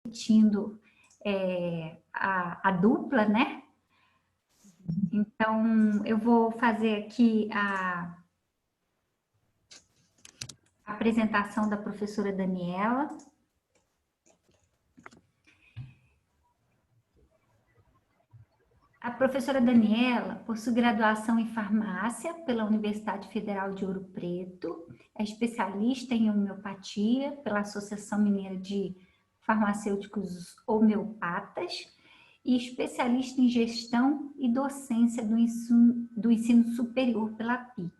discutindo a dupla, né? Então, eu vou fazer aqui a apresentação da professora Daniela. A professora Daniela possui graduação em farmácia pela Universidade Federal de Ouro Preto, é especialista em homeopatia pela Associação Mineira de Farmacêuticos Homeopatas e especialista em gestão e docência do ensino superior pela PIC.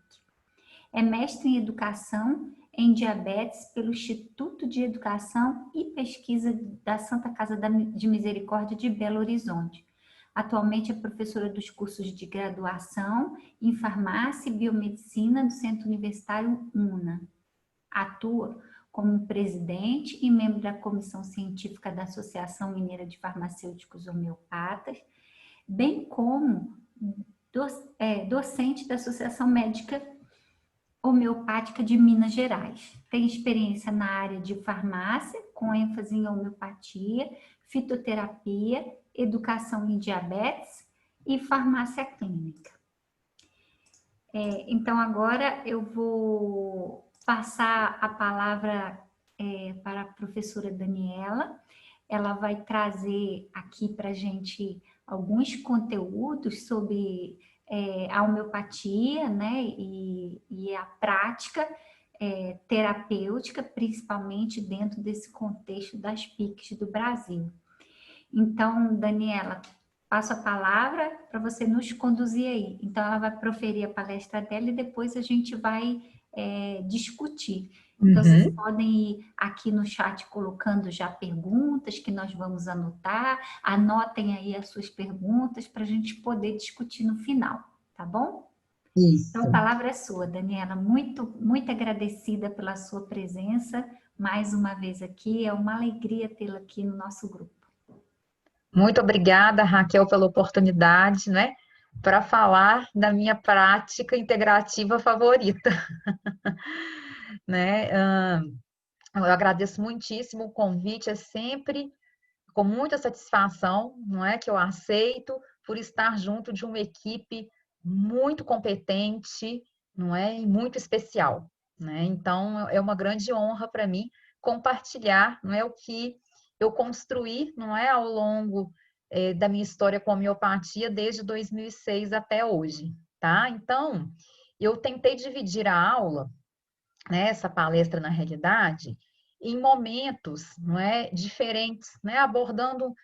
É mestre em educação em diabetes pelo Instituto de Educação e Pesquisa da Santa Casa de Misericórdia de Belo Horizonte. Atualmente é professora dos cursos de graduação em farmácia e biomedicina do Centro Universitário UNA. Atua como presidente e membro da comissão científica da Associação Mineira de Farmacêuticos Homeopatas, bem como docente da Associação Médica Homeopática de Minas Gerais. Tem experiência na área de farmácia, com ênfase em homeopatia, fitoterapia, educação em diabetes e farmácia clínica. Então, agora eu vou passar a palavra para a professora Daniela. Ela vai trazer aqui para a gente alguns conteúdos sobre a homeopatia, né, e a prática terapêutica, principalmente dentro desse contexto das PICs do Brasil. Então, Daniela, passo a palavra para você nos conduzir aí. Então, ela vai proferir a palestra dela e depois a gente vai discutir. Então, vocês podem ir aqui no chat colocando já perguntas que nós vamos anotar. Anotem aí as suas perguntas para a gente poder discutir no final, tá bom? Isso. Então, a palavra é sua, Daniela. Muito, muito agradecida pela sua presença mais uma vez aqui. É uma alegria tê-la aqui no nosso grupo. Muito obrigada, Raquel, pela oportunidade, né, para falar da minha prática integrativa favorita. Né? Eu agradeço muitíssimo o convite, é sempre com muita satisfação, não é, que eu aceito por estar junto de uma equipe muito competente, não é, e muito especial, né? Então é uma grande honra para mim compartilhar, não é, o que eu construí, não é, ao longo da minha história com a homeopatia desde 2006 até hoje, tá? Então eu tentei dividir a aula, né, essa palestra na realidade, em momentos, não é, diferentes, né, abordando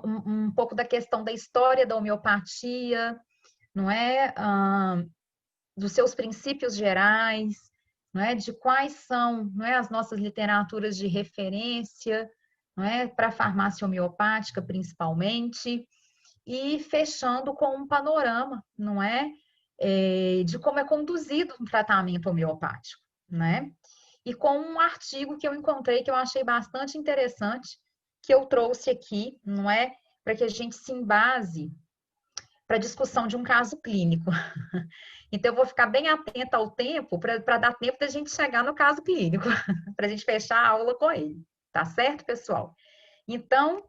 um pouco da questão da história da homeopatia, não é, dos seus princípios gerais, não é, de quais são, não é, as nossas literaturas de referência, não é, para a farmácia homeopática principalmente, e fechando com um panorama, não é, de como é conduzido um tratamento homeopático, né? E com um artigo que eu encontrei que eu achei bastante interessante, que eu trouxe aqui, não é, para que a gente se embase para a discussão de um caso clínico. Então, eu vou ficar bem atenta ao tempo, para dar tempo da gente chegar no caso clínico, para a gente fechar a aula com ele. Tá certo, pessoal? Então,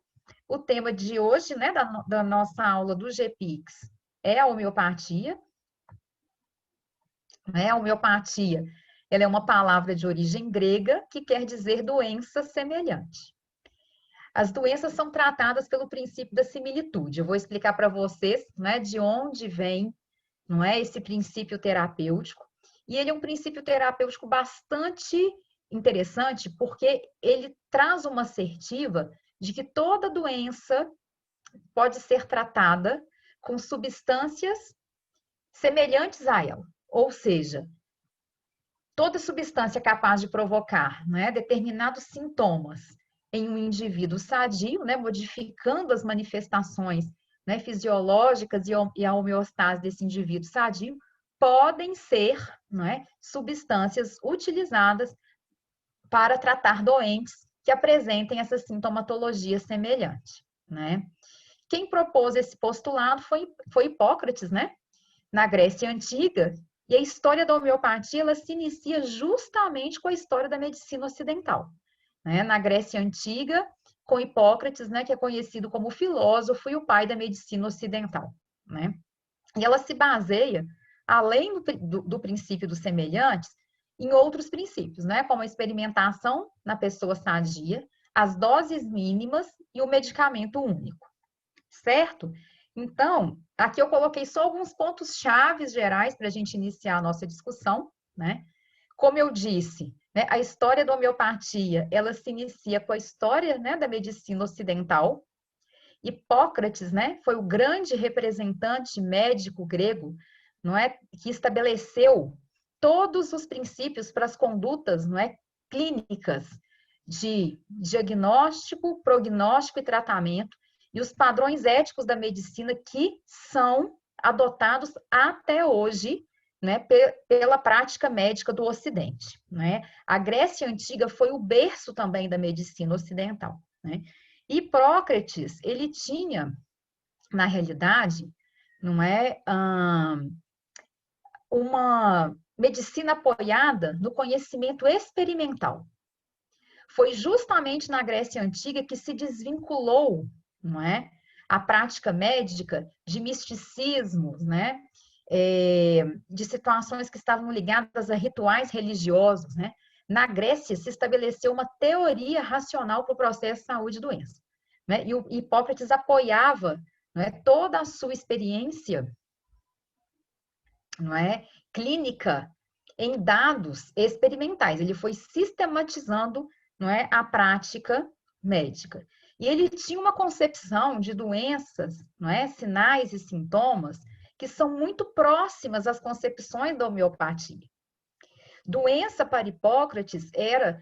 o tema de hoje, né, da nossa aula do GPIX é a homeopatia. Né? A homeopatia, ela é uma palavra de origem grega que quer dizer doença semelhante. As doenças são tratadas pelo princípio da similitude. Eu vou explicar para vocês, né, de onde vem, não é, esse princípio terapêutico. E ele é um princípio terapêutico bastante interessante porque ele traz uma assertiva de que toda doença pode ser tratada com substâncias semelhantes a ela. Ou seja, toda substância capaz de provocar, né, determinados sintomas em um indivíduo sadio, né, modificando as manifestações, né, fisiológicas e a homeostase desse indivíduo sadio, podem ser, né, substâncias utilizadas para tratar doentes que apresentem essa sintomatologia semelhante, né? Quem propôs esse postulado foi Hipócrates, né? Na Grécia Antiga, e a história da homeopatia ela se inicia justamente com a história da medicina ocidental. Né? Na Grécia Antiga, com Hipócrates, né, que é conhecido como filósofo e o pai da medicina ocidental, né? E ela se baseia, além do princípio dos semelhantes, em outros princípios, né, como a experimentação na pessoa sadia, as doses mínimas e o medicamento único, certo? Então, aqui eu coloquei só alguns pontos chaves gerais para a gente iniciar a nossa discussão, né? Como eu disse, né, a história da homeopatia, ela se inicia com a história, né, da medicina ocidental. Hipócrates, né, foi o grande representante médico grego, não é, que estabeleceu todos os princípios para as condutas, não é, clínicas de diagnóstico, prognóstico e tratamento e os padrões éticos da medicina que são adotados até hoje, né, pela prática médica do Ocidente, né? A Grécia Antiga foi o berço também da medicina ocidental, né? Hipócrates, ele tinha, na realidade, não é, uma medicina apoiada no conhecimento experimental. Foi justamente na Grécia Antiga que se desvinculou, não é, a prática médica de misticismos, né, de situações que estavam ligadas a rituais religiosos, né? Na Grécia se estabeleceu uma teoria racional para o processo de saúde e doença, né? E o Hipócrates apoiava, não é, toda a sua experiência, não é, clínica em dados experimentais. Ele foi sistematizando, não é, a prática médica. E ele tinha uma concepção de doenças, não é, sinais e sintomas que são muito próximas às concepções da homeopatia. Doença para Hipócrates era,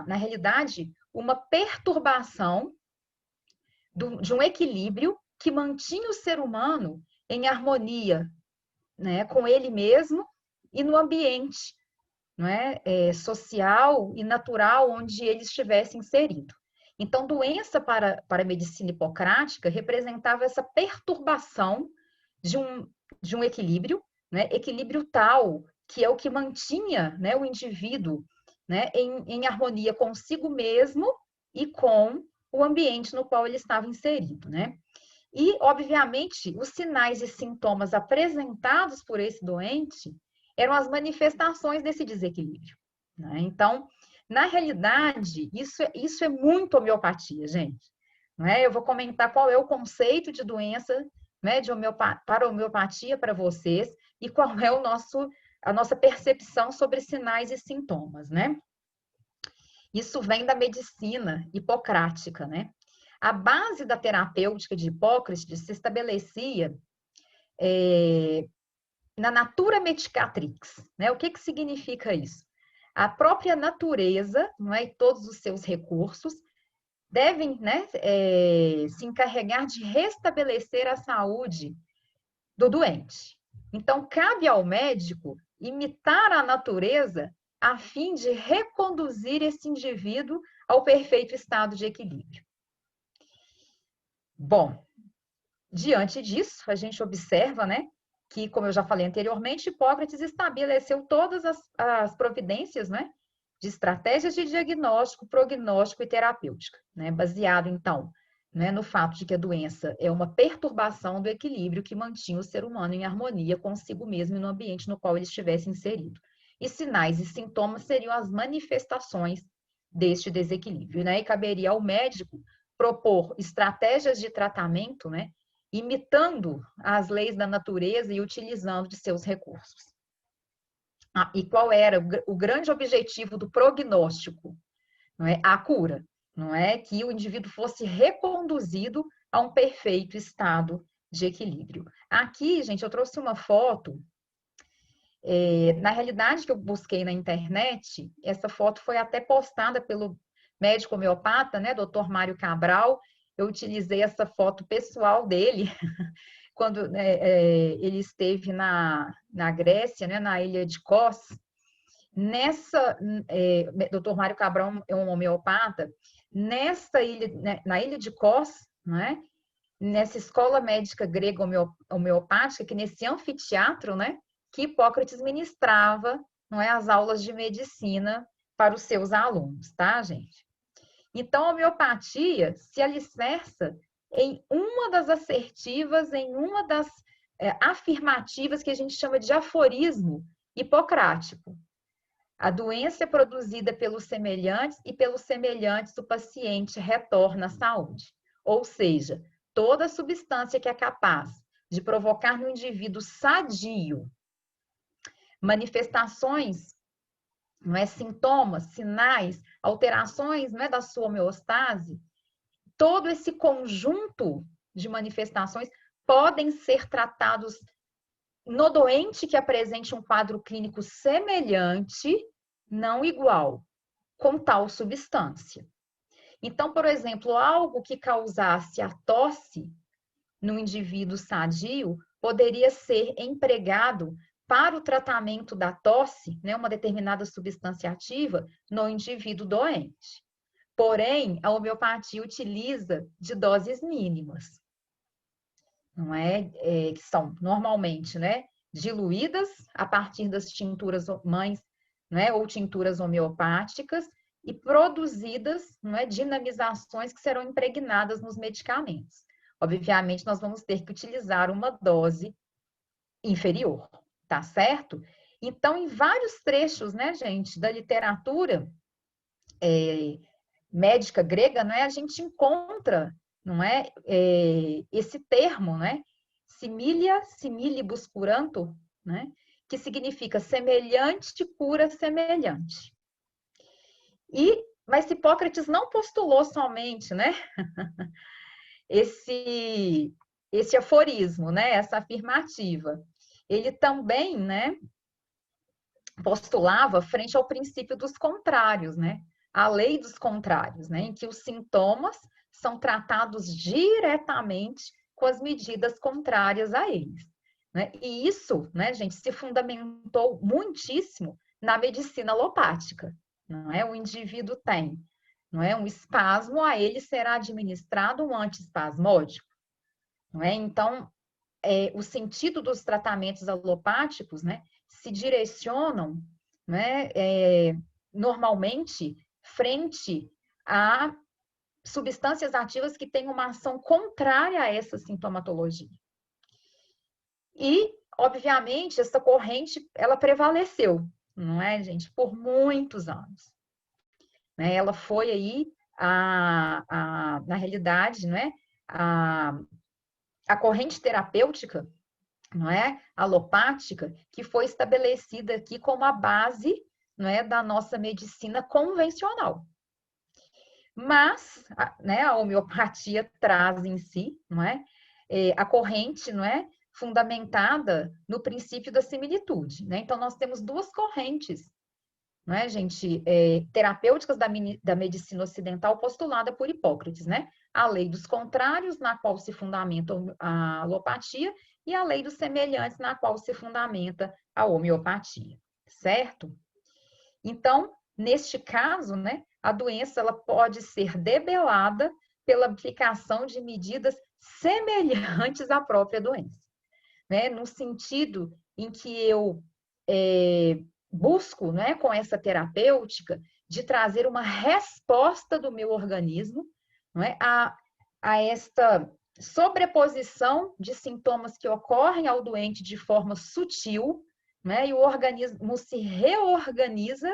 na realidade, uma perturbação de um equilíbrio que mantinha o ser humano em harmonia, né, com ele mesmo e no ambiente, não é, social e natural onde ele estivesse inserido. Então, doença para a medicina hipocrática representava essa perturbação de um equilíbrio, né, equilíbrio tal que é o que mantinha, né, o indivíduo, né, em harmonia consigo mesmo e com o ambiente no qual ele estava inserido, né? E, obviamente, os sinais e sintomas apresentados por esse doente eram as manifestações desse desequilíbrio, né? Então, na realidade, isso é muito homeopatia, gente. Né? Eu vou comentar qual é o conceito de doença, né, para homeopatia para vocês e qual é a nossa percepção sobre sinais e sintomas, né? Isso vem da medicina hipocrática, né? A base da terapêutica de Hipócrates se estabelecia na natura medicatrix, né? O que significa isso? A própria natureza, não é, e todos os seus recursos devem, né, se encarregar de restabelecer a saúde do doente. Então, cabe ao médico imitar a natureza a fim de reconduzir esse indivíduo ao perfeito estado de equilíbrio. Bom, diante disso, a gente observa, né, que, como eu já falei anteriormente, Hipócrates estabeleceu todas as providências, né, de estratégias de diagnóstico, prognóstico e terapêutica, né, baseado, então, né, no fato de que a doença é uma perturbação do equilíbrio que mantinha o ser humano em harmonia consigo mesmo e no ambiente no qual ele estivesse inserido. E sinais e sintomas seriam as manifestações deste desequilíbrio, né, e caberia ao médico propor estratégias de tratamento, né, imitando as leis da natureza e utilizando de seus recursos. E qual era o grande objetivo do prognóstico? Não é? A cura, não é? Que o indivíduo fosse reconduzido a um perfeito estado de equilíbrio. Aqui, gente, eu trouxe uma foto. Na realidade, que eu busquei na internet, essa foto foi até postada pelo médico homeopata, né, Dr. Mário Cabral. Eu utilizei essa foto pessoal dele quando ele esteve na Grécia, né, na ilha de Kos. Dr. Mário Cabral é um homeopata. Nessa ilha, né, na ilha de Kos, né, nessa escola médica grega homeopática, que nesse anfiteatro, né, que Hipócrates ministrava, não é, as aulas de medicina para os seus alunos, tá, gente? Então, a homeopatia se alicerça em uma das assertivas, em uma das afirmativas que a gente chama de aforismo hipocrático. A doença é produzida pelos semelhantes e pelos semelhantes o paciente retorna à saúde. Ou seja, toda substância que é capaz de provocar no indivíduo sadio manifestações, não é, sintomas, sinais, alterações, não é, da sua homeostase, todo esse conjunto de manifestações podem ser tratados no doente que apresente um quadro clínico semelhante, não igual, com tal substância. Então, por exemplo, algo que causasse a tosse no indivíduo sadio poderia ser empregado para o tratamento da tosse, né, uma determinada substância ativa, no indivíduo doente. Porém, a homeopatia utiliza de doses mínimas, não é? Que são normalmente, né, diluídas a partir das tinturas mães, né, ou tinturas homeopáticas e produzidas, não é, dinamizações que serão impregnadas nos medicamentos. Obviamente, nós vamos ter que utilizar uma dose inferior, tá certo? Então, em vários trechos, né, gente, da literatura médica grega, não é, a gente encontra, não é, esse termo, né, similia similibus curanto, né, que significa semelhante cura semelhante. Mas Hipócrates não postulou somente, né, esse aforismo, né, essa afirmativa. Ele também, né, postulava frente ao princípio dos contrários, né, a lei dos contrários, né, em que os sintomas são tratados diretamente com as medidas contrárias a eles, né? E isso, né, gente, se fundamentou muitíssimo na medicina alopática, não é? O indivíduo tem, não é, um espasmo, a ele será administrado um antiespasmódico, não é? Então, o sentido dos tratamentos alopáticos, né, se direcionam, né, normalmente frente a substâncias ativas que têm uma ação contrária a essa sintomatologia. E, obviamente, essa corrente, ela prevaleceu, não é, gente, por muitos anos. Né? Ela foi aí, na realidade, não é, a corrente terapêutica, não é, alopática, que foi estabelecida aqui como a base, não é, da nossa medicina convencional. Mas, né, a homeopatia traz em si, não é, a corrente, não é, fundamentada no princípio da similitude, né? Então nós temos duas correntes, não é, gente, terapêuticas da medicina ocidental postulada por Hipócrates, né? A lei dos contrários, na qual se fundamenta a alopatia, e a lei dos semelhantes, na qual se fundamenta a homeopatia, certo? Então, neste caso, né, a doença ela pode ser debelada pela aplicação de medidas semelhantes à própria doença, né? No sentido em que eu busco, né, com essa terapêutica, de trazer uma resposta do meu organismo, não é, a esta sobreposição de sintomas que ocorrem ao doente de forma sutil, né, e o organismo se reorganiza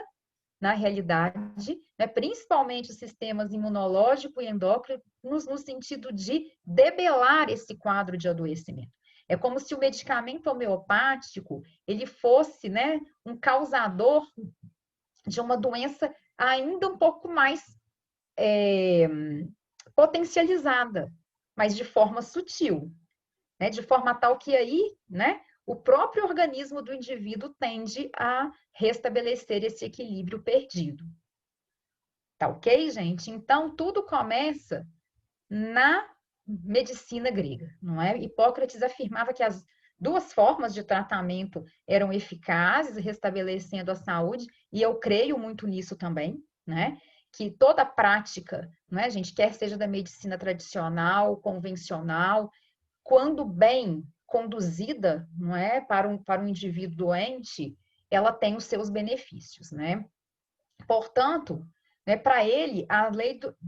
na realidade, né, principalmente os sistemas imunológico e endócrino, no sentido de debelar esse quadro de adoecimento. É como se o medicamento homeopático ele fosse, né, um causador de uma doença ainda um pouco mais potencializada, mas de forma sutil, né, de forma tal que aí, né, o próprio organismo do indivíduo tende a restabelecer esse equilíbrio perdido. Tá ok, gente? Então, tudo começa na medicina grega, não é? Hipócrates afirmava que as duas formas de tratamento eram eficazes, restabelecendo a saúde, e eu creio muito nisso também, né? Que toda prática, não é, gente, quer seja da medicina tradicional, convencional, quando bem conduzida, não é, para um indivíduo doente, ela tem os seus benefícios, né? Portanto, né? Para ele,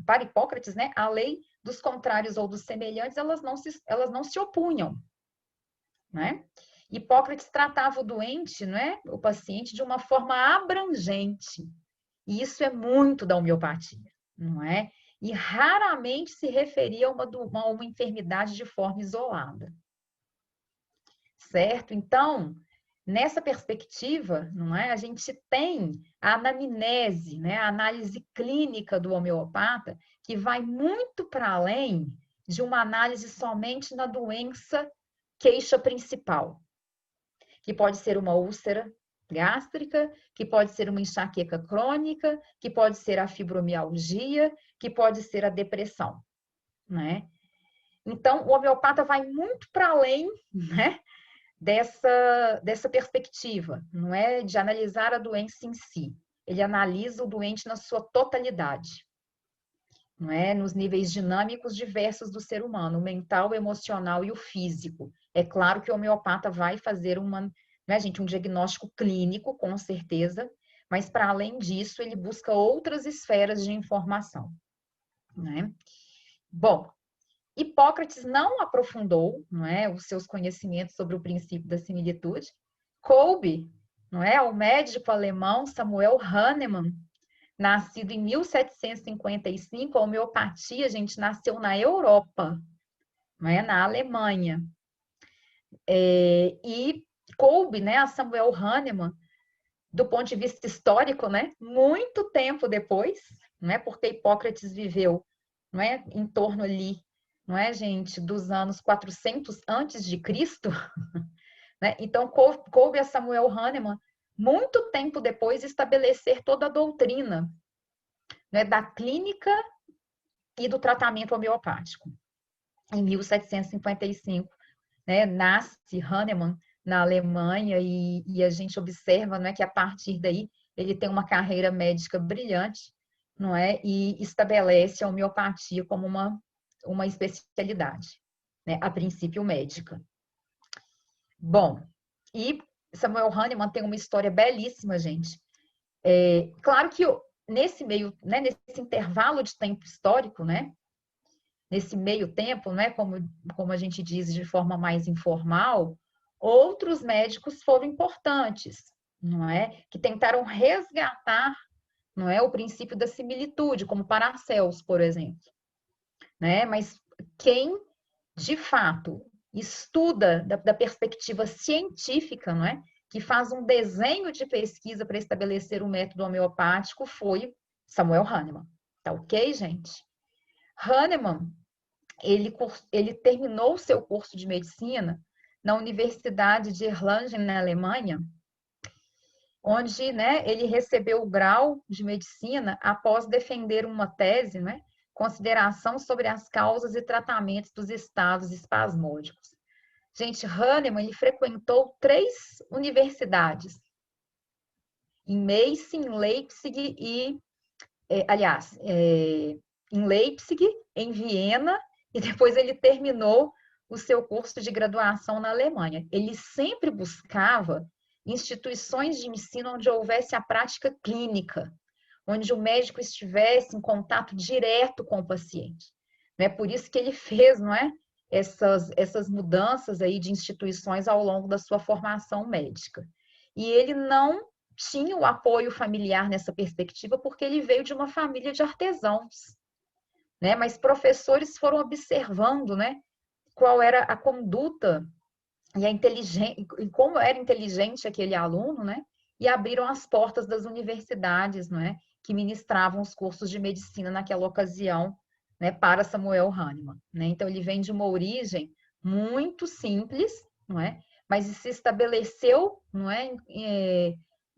para Hipócrates, né, a lei dos contrários ou dos semelhantes, elas não se opunham, né? Hipócrates tratava o doente, né, o paciente, de uma forma abrangente. E isso é muito da homeopatia, não é? E raramente se referia a uma enfermidade de forma isolada, certo? Então, nessa perspectiva, não é? A gente tem a anamnese, né? A análise clínica do homeopata, que vai muito para além de uma análise somente na doença queixa principal, que pode ser uma úlcera gástrica, que pode ser uma enxaqueca crônica, que pode ser a fibromialgia, que pode ser a depressão, né? Então, o homeopata vai muito para além, né, dessa perspectiva, não é de analisar a doença em si. Ele analisa o doente na sua totalidade, não é? Nos níveis dinâmicos diversos do ser humano, o mental, o emocional e o físico. É claro que o homeopata vai fazer né, gente, um diagnóstico clínico, com certeza, mas para além disso, ele busca outras esferas de informação, né? Bom, Hipócrates não aprofundou, não é, os seus conhecimentos sobre o princípio da similitude. Coube, não é, o médico alemão Samuel Hahnemann, nascido em 1755, a homeopatia, gente, nasceu na Europa, não é, na Alemanha. E coube, né, a Samuel Hahnemann, do ponto de vista histórico, né, muito tempo depois, né, porque Hipócrates viveu, não é, em torno ali, não é, gente, dos anos 400 antes de Cristo, né? Então coube a Samuel Hahnemann muito tempo depois estabelecer toda a doutrina, né, da clínica e do tratamento homeopático. Em 1755, né, nasce Hahnemann na Alemanha e a gente observa, não é, que a partir daí ele tem uma carreira médica brilhante, não é, e estabelece a homeopatia como uma especialidade, né, a princípio médica. Bom, e Samuel Hahnemann tem uma história belíssima, gente. Claro que nesse meio, né, nesse intervalo de tempo histórico, né, nesse meio tempo, né, como a gente diz de forma mais informal, outros médicos foram importantes, não é? Que tentaram resgatar, não é, o princípio da similitude, como Paracelso, por exemplo, né? Mas quem de fato estuda da perspectiva científica, não é? Que faz um desenho de pesquisa para estabelecer o método homeopático foi Samuel Hahnemann. Tá ok, gente? Hahnemann, ele terminou o seu curso de medicina na Universidade de Erlangen, na Alemanha, onde, né, ele recebeu o grau de medicina após defender uma tese, né, consideração sobre as causas e tratamentos dos estados espasmódicos. Gente, Hahnemann, ele frequentou 3 universidades, em Meissen, em Leipzig e, em Leipzig, em Viena, e depois ele terminou o seu curso de graduação na Alemanha. Ele sempre buscava instituições de ensino onde houvesse a prática clínica, onde o médico estivesse em contato direto com o paciente. Não é por isso que ele fez, não é, essas mudanças aí de instituições ao longo da sua formação médica. E ele não tinha o apoio familiar nessa perspectiva porque ele veio de uma família de artesãos, né? Mas professores foram observando, né, qual era a conduta e a inteligência, e como era inteligente aquele aluno, né? E abriram as portas das universidades, não é, que ministravam os cursos de medicina naquela ocasião, né, para Samuel Hahnemann, né? Então ele vem de uma origem muito simples, não é? Mas se estabeleceu, não é,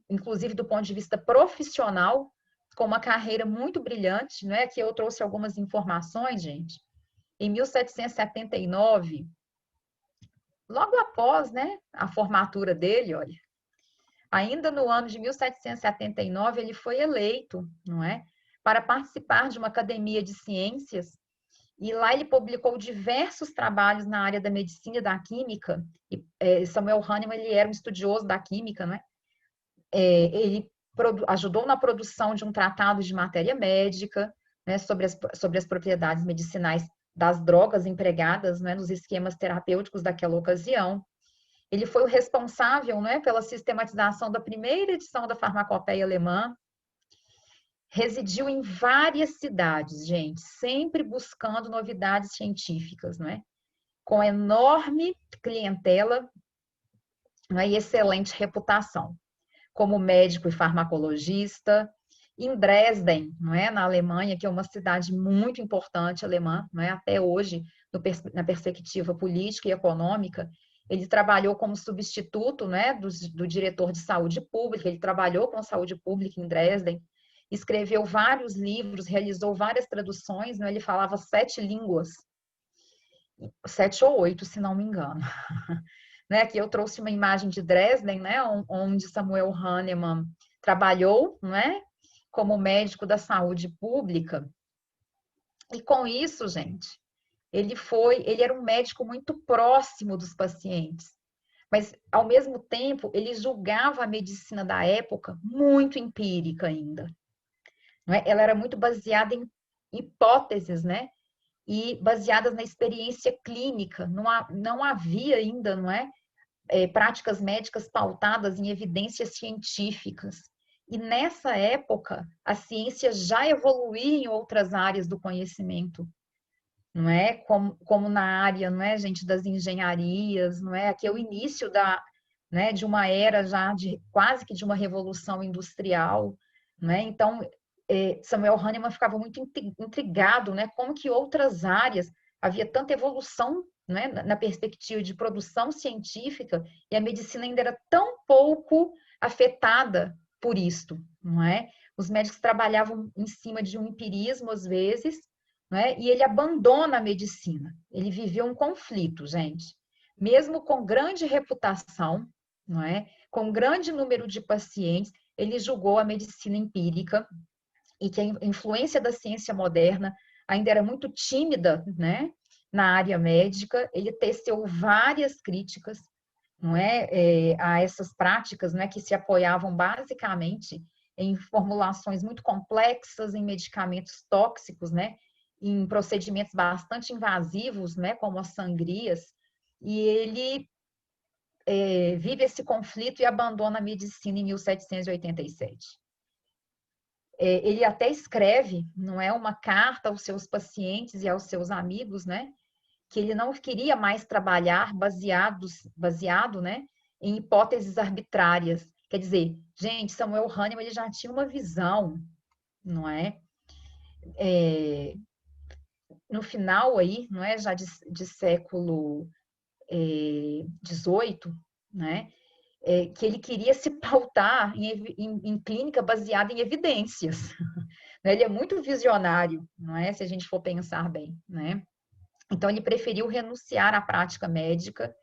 inclusive do ponto de vista profissional, com uma carreira muito brilhante, não é? Aqui eu trouxe algumas informações, gente. Em 1779, logo após, né, a formatura dele, olha, ainda no ano de 1779, ele foi eleito, não é, para participar de uma academia de ciências, e lá ele publicou diversos trabalhos na área da medicina e da química. E Samuel Hahnemann, ele era um estudioso da química, né? Ele ajudou na produção de um tratado de matéria médica, né, sobre as propriedades medicinais das drogas empregadas, né, nos esquemas terapêuticos daquela ocasião. Ele foi o responsável, né, pela sistematização da primeira edição da farmacopeia alemã. Residiu em várias cidades, gente, sempre buscando novidades científicas, né, com enorme clientela, né, e excelente reputação, como médico e farmacologista, em Dresden, não é, na Alemanha, que é uma cidade muito importante alemã, não é, até hoje, na perspectiva política e econômica. Ele trabalhou como substituto, né, do diretor de saúde pública, ele trabalhou com saúde pública em Dresden, escreveu vários livros, realizou várias traduções, né, ele falava 7 línguas, 7 ou 8, se não me engano. Né, aqui eu trouxe uma imagem de Dresden, né, onde Samuel Hahnemann trabalhou, né, como médico da saúde pública. E com isso, gente, ele era um médico muito próximo dos pacientes, mas ao mesmo tempo ele julgava a medicina da época muito empírica ainda, não é? Ela era muito baseada em hipóteses, né? E baseadas na experiência clínica. Não havia ainda, não é? Práticas médicas pautadas em evidências científicas. E nessa época, a ciência já evoluía em outras áreas do conhecimento, não é? Como na área, não é, gente, das engenharias, não é? Aqui é o início né, de uma era já de quase que de uma revolução industrial, não é? Então, Samuel Hahnemann ficava muito intrigado, né? Como que outras áreas havia tanta evolução, né, na perspectiva de produção científica e a medicina ainda era tão pouco afetada por isto, não é? Os médicos trabalhavam em cima de um empirismo às vezes, não é? E ele abandona a medicina. Ele viveu um conflito, gente. Mesmo com grande reputação, não é? Com grande número de pacientes, ele julgou a medicina empírica e que a influência da ciência moderna ainda era muito tímida, né, na área médica. Ele teceu várias críticas, não é, a essas práticas, né, que se apoiavam basicamente em formulações muito complexas, em medicamentos tóxicos, né, em procedimentos bastante invasivos, né, como as sangrias. E ele vive esse conflito e abandona a medicina em 1787. Ele até escreve, não é, uma carta aos seus pacientes e aos seus amigos, né, que ele não queria mais trabalhar baseado, né, em hipóteses arbitrárias. Quer dizer, gente, Samuel Hahnemann ele já tinha uma visão, não é? No final aí, não é, já de século XVIII, né, que ele queria se pautar em clínica baseada em evidências. Ele é muito visionário, não é? Se a gente for pensar bem, né? Então, ele preferiu renunciar à prática médica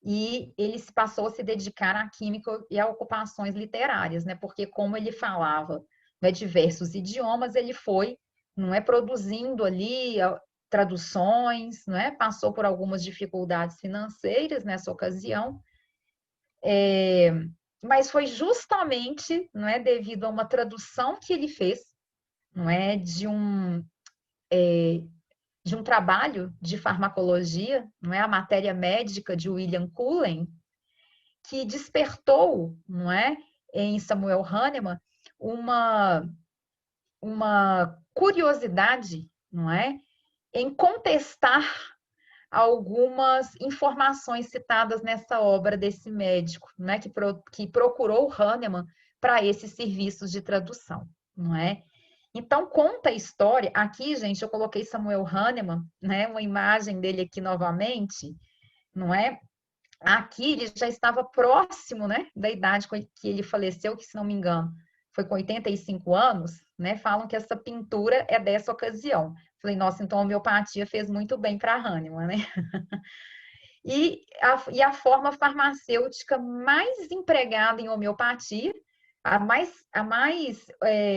e ele se passou a se dedicar à química e a ocupações literárias, né? Porque como ele falava, né, diversos idiomas, ele foi, não é, produzindo ali traduções, não é? Passou por algumas dificuldades financeiras nessa ocasião, mas foi justamente, não é, devido a uma tradução que ele fez, não é, de um trabalho de farmacologia, não é, a matéria médica de William Cullen, que despertou, não é, em Samuel Hahnemann uma curiosidade, não é, em contestar algumas informações citadas nessa obra desse médico, né, que procurou Hahnemann para esses serviços de tradução, não é? Então, conta a história. Aqui, gente, eu coloquei Samuel Hahnemann, né, uma imagem dele aqui novamente, não é? Aqui ele já estava próximo, né, da idade que ele faleceu, que, se não me engano, foi com 85 anos, né? Falam que essa pintura é dessa ocasião. Falei, nossa, então a homeopatia fez muito bem para Hahnemann, né? E a forma farmacêutica mais empregada em homeopatia,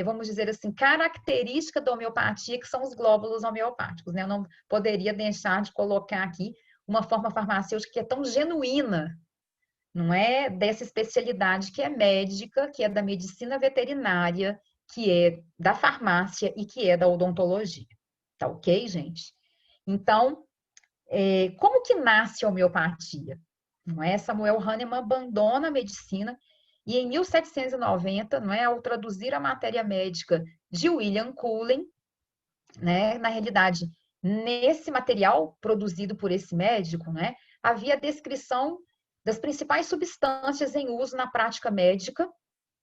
vamos dizer assim, característica da homeopatia, que são os glóbulos homeopáticos, né? Eu não poderia deixar de colocar aqui uma forma farmacêutica que é tão genuína, não é, dessa especialidade que é médica, que é da medicina veterinária, que é da farmácia e que é da odontologia. Tá ok, gente? Então, como que nasce a homeopatia? Não é? Samuel Hahnemann abandona a medicina e em 1790, não é, ao traduzir a matéria médica de William Cullen, né, na realidade, nesse material produzido por esse médico, né, havia a descrição das principais substâncias em uso na prática médica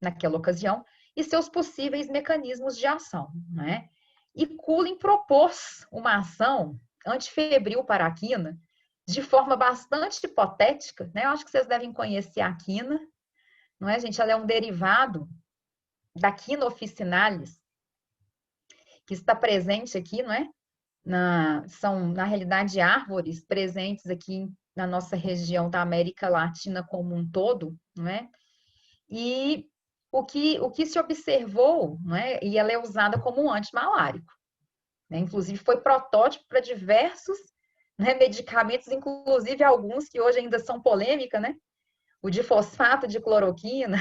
naquela ocasião e seus possíveis mecanismos de ação, né? E Cullen propôs uma ação antifebril para a quina de forma bastante hipotética, né? Eu acho que vocês devem conhecer a quina, não é, gente? Ela é um derivado da quina officinalis, que está presente aqui, não é? São, na realidade, árvores presentes aqui na nossa região da América Latina como um todo, não é? E o que se observou, não é? E ela é usada como um antimalárico, né? Inclusive, foi protótipo para diversos, né, medicamentos, inclusive alguns que hoje ainda são polêmica, né? O difosfato de cloroquina,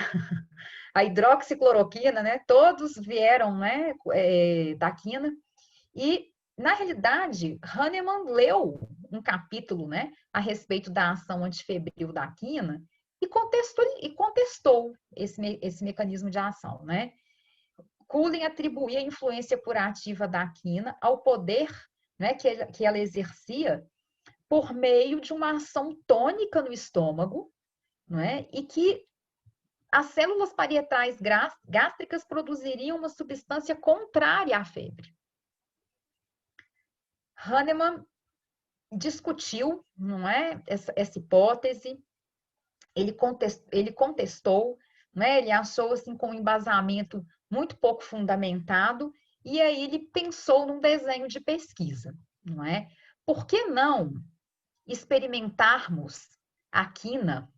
a hidroxicloroquina, né? Todos vieram, né, da quina. E, na realidade, Hahnemann leu um capítulo, né, a respeito da ação antifebril da quina e contestou esse mecanismo de ação, né? Cullen atribuía a influência curativa da quina ao poder, né, que ela exercia por meio de uma ação tônica no estômago, não é? E que as células parietais gástricas produziriam uma substância contrária à febre. Hahnemann discutiu, não é, essa hipótese, ele contestou, não é? Ele achou assim com um embasamento muito pouco fundamentado e aí ele pensou num desenho de pesquisa, não é? Por que não experimentarmos a quina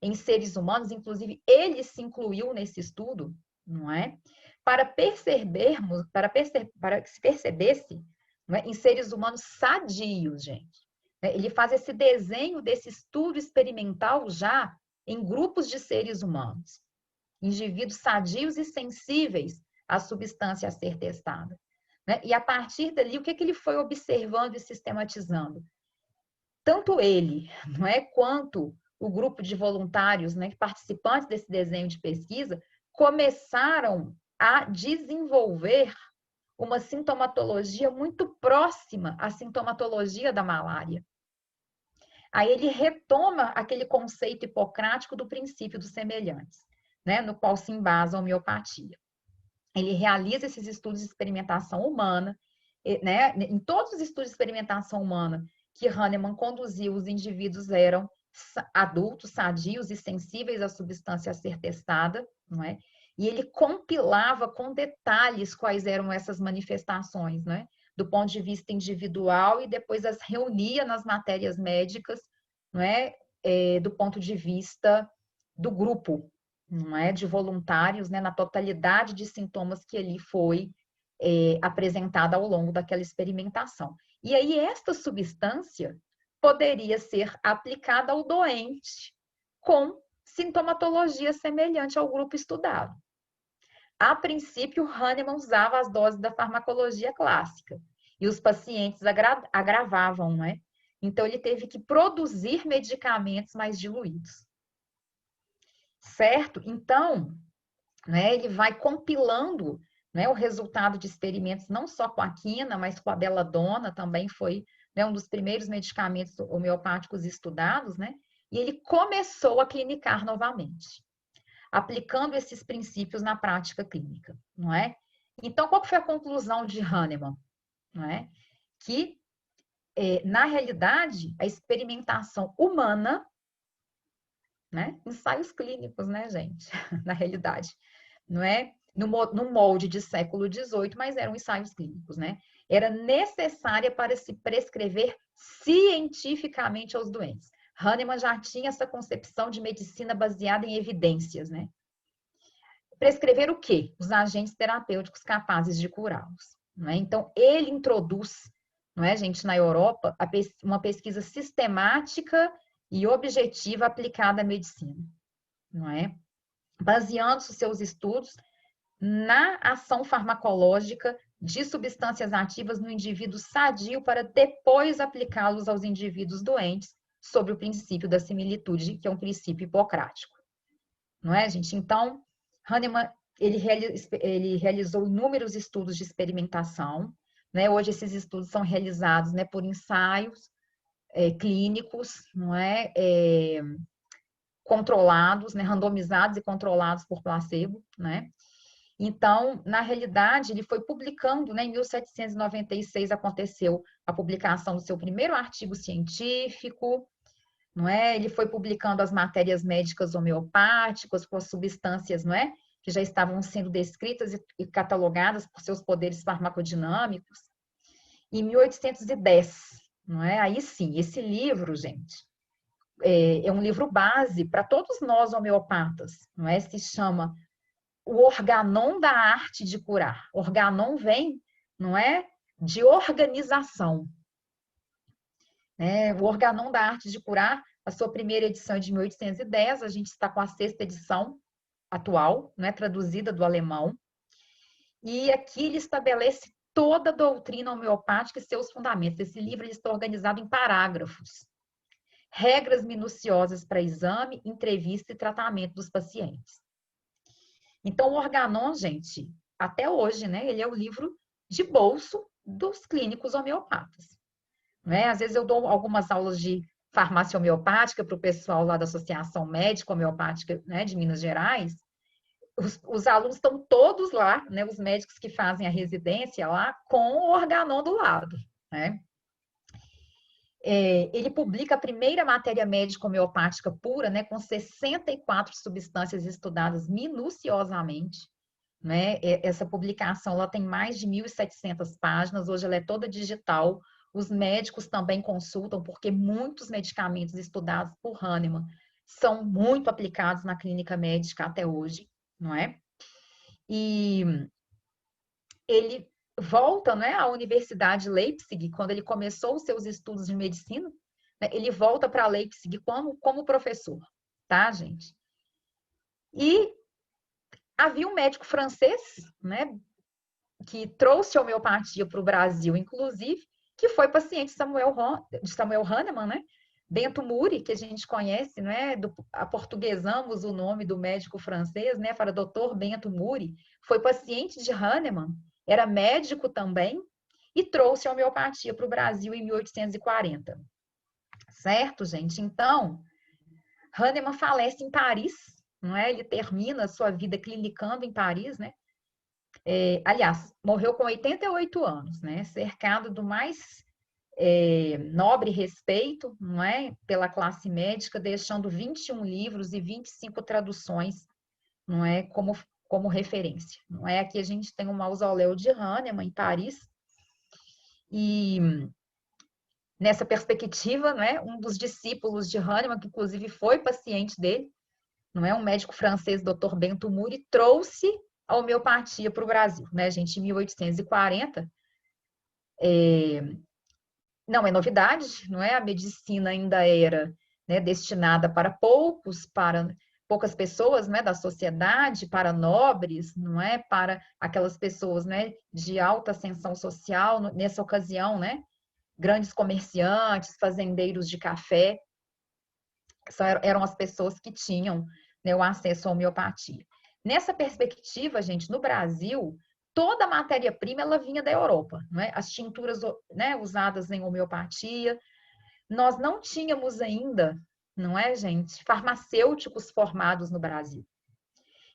em seres humanos, inclusive ele se incluiu nesse estudo, não é? Para percebermos, para que se percebesse, não é? Em seres humanos sadios, gente. Ele faz esse desenho desse estudo experimental já em grupos de seres humanos, indivíduos sadios e sensíveis à substância a ser testada. Né? E a partir dali, o que ele foi observando e sistematizando? Tanto ele, não é, quanto o grupo de voluntários, né, participantes desse desenho de pesquisa, começaram a desenvolver uma sintomatologia muito próxima à sintomatologia da malária. Aí ele retoma aquele conceito hipocrático do princípio dos semelhantes, né, no qual se embasa a homeopatia. Ele realiza esses estudos de experimentação humana, né, em todos os estudos de experimentação humana que Hahnemann conduziu, os indivíduos eram adultos, sadios e sensíveis à substância a ser testada, não é? E ele compilava com detalhes quais eram essas manifestações, né? Do ponto de vista individual e depois as reunia nas matérias médicas, não é? Do ponto de vista do grupo, não é? De voluntários, né? Na totalidade de sintomas que ali foi apresentada ao longo daquela experimentação. E aí esta substância poderia ser aplicada ao doente com sintomatologia semelhante ao grupo estudado. A princípio, Hahnemann usava as doses da farmacologia clássica e os pacientes agravavam, não é? Então, ele teve que produzir medicamentos mais diluídos. Certo? Então, né, ele vai compilando, né, o resultado de experimentos não só com a quina, mas com a beladona, também foi, né, um dos primeiros medicamentos homeopáticos estudados, né? E ele começou a clinicar novamente, aplicando esses princípios na prática clínica, não é? Então, qual foi a conclusão de Hahnemann? Não é? Que, na realidade, a experimentação humana, né? Ensaios clínicos, né, gente? Na realidade, não é? No molde de século XVIII, mas eram ensaios clínicos, né? Era necessária para se prescrever cientificamente aos doentes. Hahnemann já tinha essa concepção de medicina baseada em evidências, né? Prescrever o quê? Os agentes terapêuticos capazes de curá-los. Não é? Então, ele introduz, não é, gente, na Europa, uma pesquisa sistemática e objetiva aplicada à medicina, não é? Baseando os seus estudos na ação farmacológica de substâncias ativas no indivíduo sadio para depois aplicá-los aos indivíduos doentes sobre o princípio da similitude, que é um princípio hipocrático. Não é, gente? Então, Hahnemann, ele realizou inúmeros estudos de experimentação, né? Hoje esses estudos são realizados, né, por ensaios clínicos, não é? Controlados, né, randomizados e controlados por placebo, né? Então, na realidade, ele foi publicando, né, em 1796 aconteceu a publicação do seu primeiro artigo científico, não é? Ele foi publicando as matérias médicas homeopáticas com as substâncias, não é? Que já estavam sendo descritas e catalogadas por seus poderes farmacodinâmicos. Em 1810, não é? Aí sim, esse livro, gente, é um livro base para todos nós homeopatas, não é? Se chama O Organon da Arte de Curar. Organon vem, não é? De organização. O Organon da Arte de Curar, a sua primeira edição é de 1810, a gente está com a sexta edição atual, né, traduzida do alemão. E aqui ele estabelece toda a doutrina homeopática e seus fundamentos. Esse livro ele está organizado em parágrafos. Regras minuciosas para exame, entrevista e tratamento dos pacientes. Então, o Organon, gente, até hoje, né, ele é o livro de bolso dos clínicos homeopatas. Né? Às vezes eu dou algumas aulas de farmácia homeopática para o pessoal lá da Associação Médica Homeopática, né, de Minas Gerais. Os alunos estão todos lá, né, os médicos que fazem a residência lá, com o Organon do lado. Né? Ele publica a primeira matéria médica homeopática pura, né, com 64 substâncias estudadas minuciosamente. Né? Essa publicação ela tem mais de 1.700 páginas, hoje ela é toda digital. Os médicos também consultam, porque muitos medicamentos estudados por Hahnemann são muito aplicados na clínica médica até hoje, não é? E ele volta, né, à Universidade de Leipzig, quando ele começou os seus estudos de medicina, né, ele volta para Leipzig como professor, tá, gente? E havia um médico francês, né, que trouxe a homeopatia para o Brasil, inclusive, que foi paciente de Samuel Hahnemann, né? Bento Muri, que a gente conhece, né? Aportuguesamos o nome do médico francês, né? Para Dr. Bento Muri, foi paciente de Hahnemann, era médico também, e trouxe a homeopatia para o Brasil em 1840. Certo, gente? Então, Hahnemann falece em Paris, não é? Ele termina a sua vida clinicando em Paris, né? Aliás, morreu com 88 anos, né? Cercado do mais nobre respeito, não é? Pela classe médica, deixando 21 livros e 25 traduções, não é? Como referência. Não é? Aqui a gente tem o mausoléu de Hahnemann, em Paris, e nessa perspectiva, não é? Um dos discípulos de Hahnemann, que inclusive foi paciente dele, não é? Um médico francês, Dr. Bento Muri, trouxe a homeopatia para o Brasil, né, gente? Em 1840, não é novidade, não é? A medicina ainda era, né, destinada para poucas pessoas, né, da sociedade, para nobres, não é? Para aquelas pessoas, né, de alta ascensão social, nessa ocasião, né? Grandes comerciantes, fazendeiros de café, eram as pessoas que tinham, né, o acesso à homeopatia. Nessa perspectiva, gente, no Brasil, toda a matéria-prima ela vinha da Europa, não é? As tinturas, né, usadas em homeopatia. Nós não tínhamos ainda, não é, gente, farmacêuticos formados no Brasil.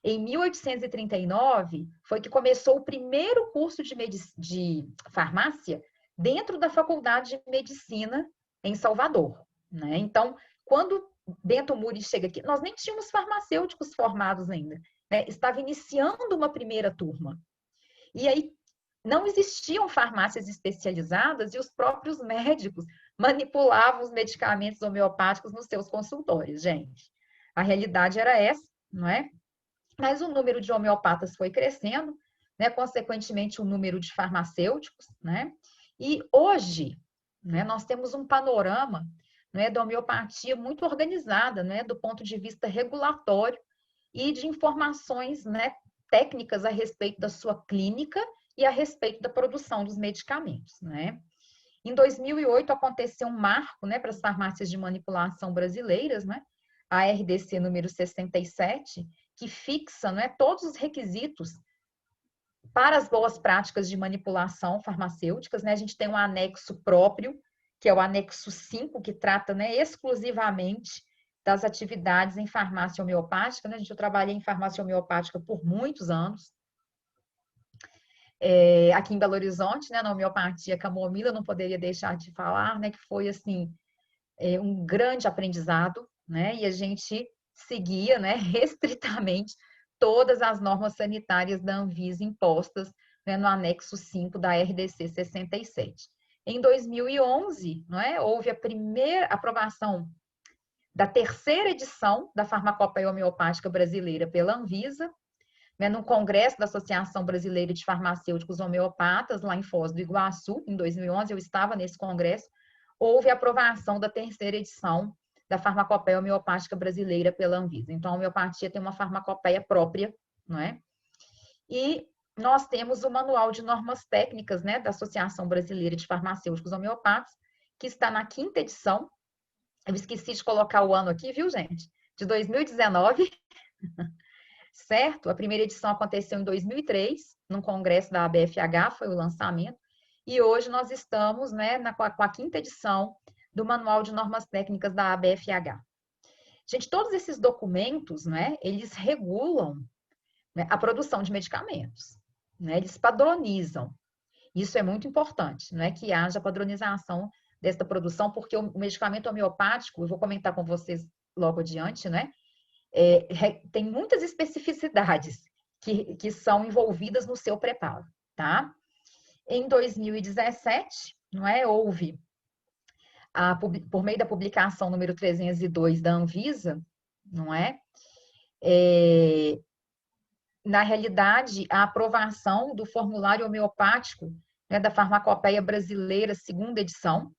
Em 1839, foi que começou o primeiro curso de farmácia dentro da Faculdade de Medicina em Salvador, né? Então, quando Bento Muri chega aqui, nós nem tínhamos farmacêuticos formados ainda, né? Estava iniciando uma primeira turma. E aí não existiam farmácias especializadas e os próprios médicos manipulavam os medicamentos homeopáticos nos seus consultórios, gente. A realidade era essa, não é? Mas o número de homeopatas foi crescendo, né? Consequentemente, o número de farmacêuticos, né? E hoje, né, nós temos um panorama né, da homeopatia muito organizada, né, do ponto de vista regulatório e de informações, né, técnicas a respeito da sua clínica e a respeito da produção dos medicamentos, né? Em 2008 aconteceu um marco, né, para as farmácias de manipulação brasileiras, né, a RDC número 67, que fixa, né, todos os requisitos para as boas práticas de manipulação farmacêuticas, né? A gente tem um anexo próprio, que é o anexo 5, que trata, né, exclusivamente das atividades em farmácia homeopática, né? Eu trabalhei em farmácia homeopática por muitos anos. Aqui em Belo Horizonte, né, na homeopatia camomila, não poderia deixar de falar, né, que foi, assim, um grande aprendizado, né, e a gente seguia, né, restritamente todas as normas sanitárias da Anvisa impostas, né, no anexo 5 da RDC 67. Em 2011, não é, houve a primeira aprovação da terceira edição da Farmacopeia Homeopática Brasileira pela Anvisa, né, no Congresso da Associação Brasileira de Farmacêuticos Homeopatas, lá em Foz do Iguaçu, em 2011, eu estava nesse congresso, houve a aprovação da terceira edição da Farmacopeia Homeopática Brasileira pela Anvisa. Então, a homeopatia tem uma farmacopeia própria, não é? E nós temos o Manual de Normas Técnicas, né, da Associação Brasileira de Farmacêuticos Homeopatas, que está na quinta edição. Eu esqueci de colocar o ano aqui, viu, gente? De 2019, certo? A primeira edição aconteceu em 2003, num congresso da ABFH, foi o lançamento. E hoje nós estamos, né, com a quinta edição do Manual de Normas Técnicas da ABFH. Gente, todos esses documentos, né, eles regulam, né, a produção de medicamentos, né, eles padronizam. Isso é muito importante, né, que haja padronização desta produção, porque o medicamento homeopático, eu vou comentar com vocês logo adiante, né, tem muitas especificidades que são envolvidas no seu preparo, tá? Em 2017, não é, houve por meio da publicação número 302 da Anvisa, não é? Na realidade, a aprovação do formulário homeopático, né, da Farmacopeia Brasileira, segunda edição,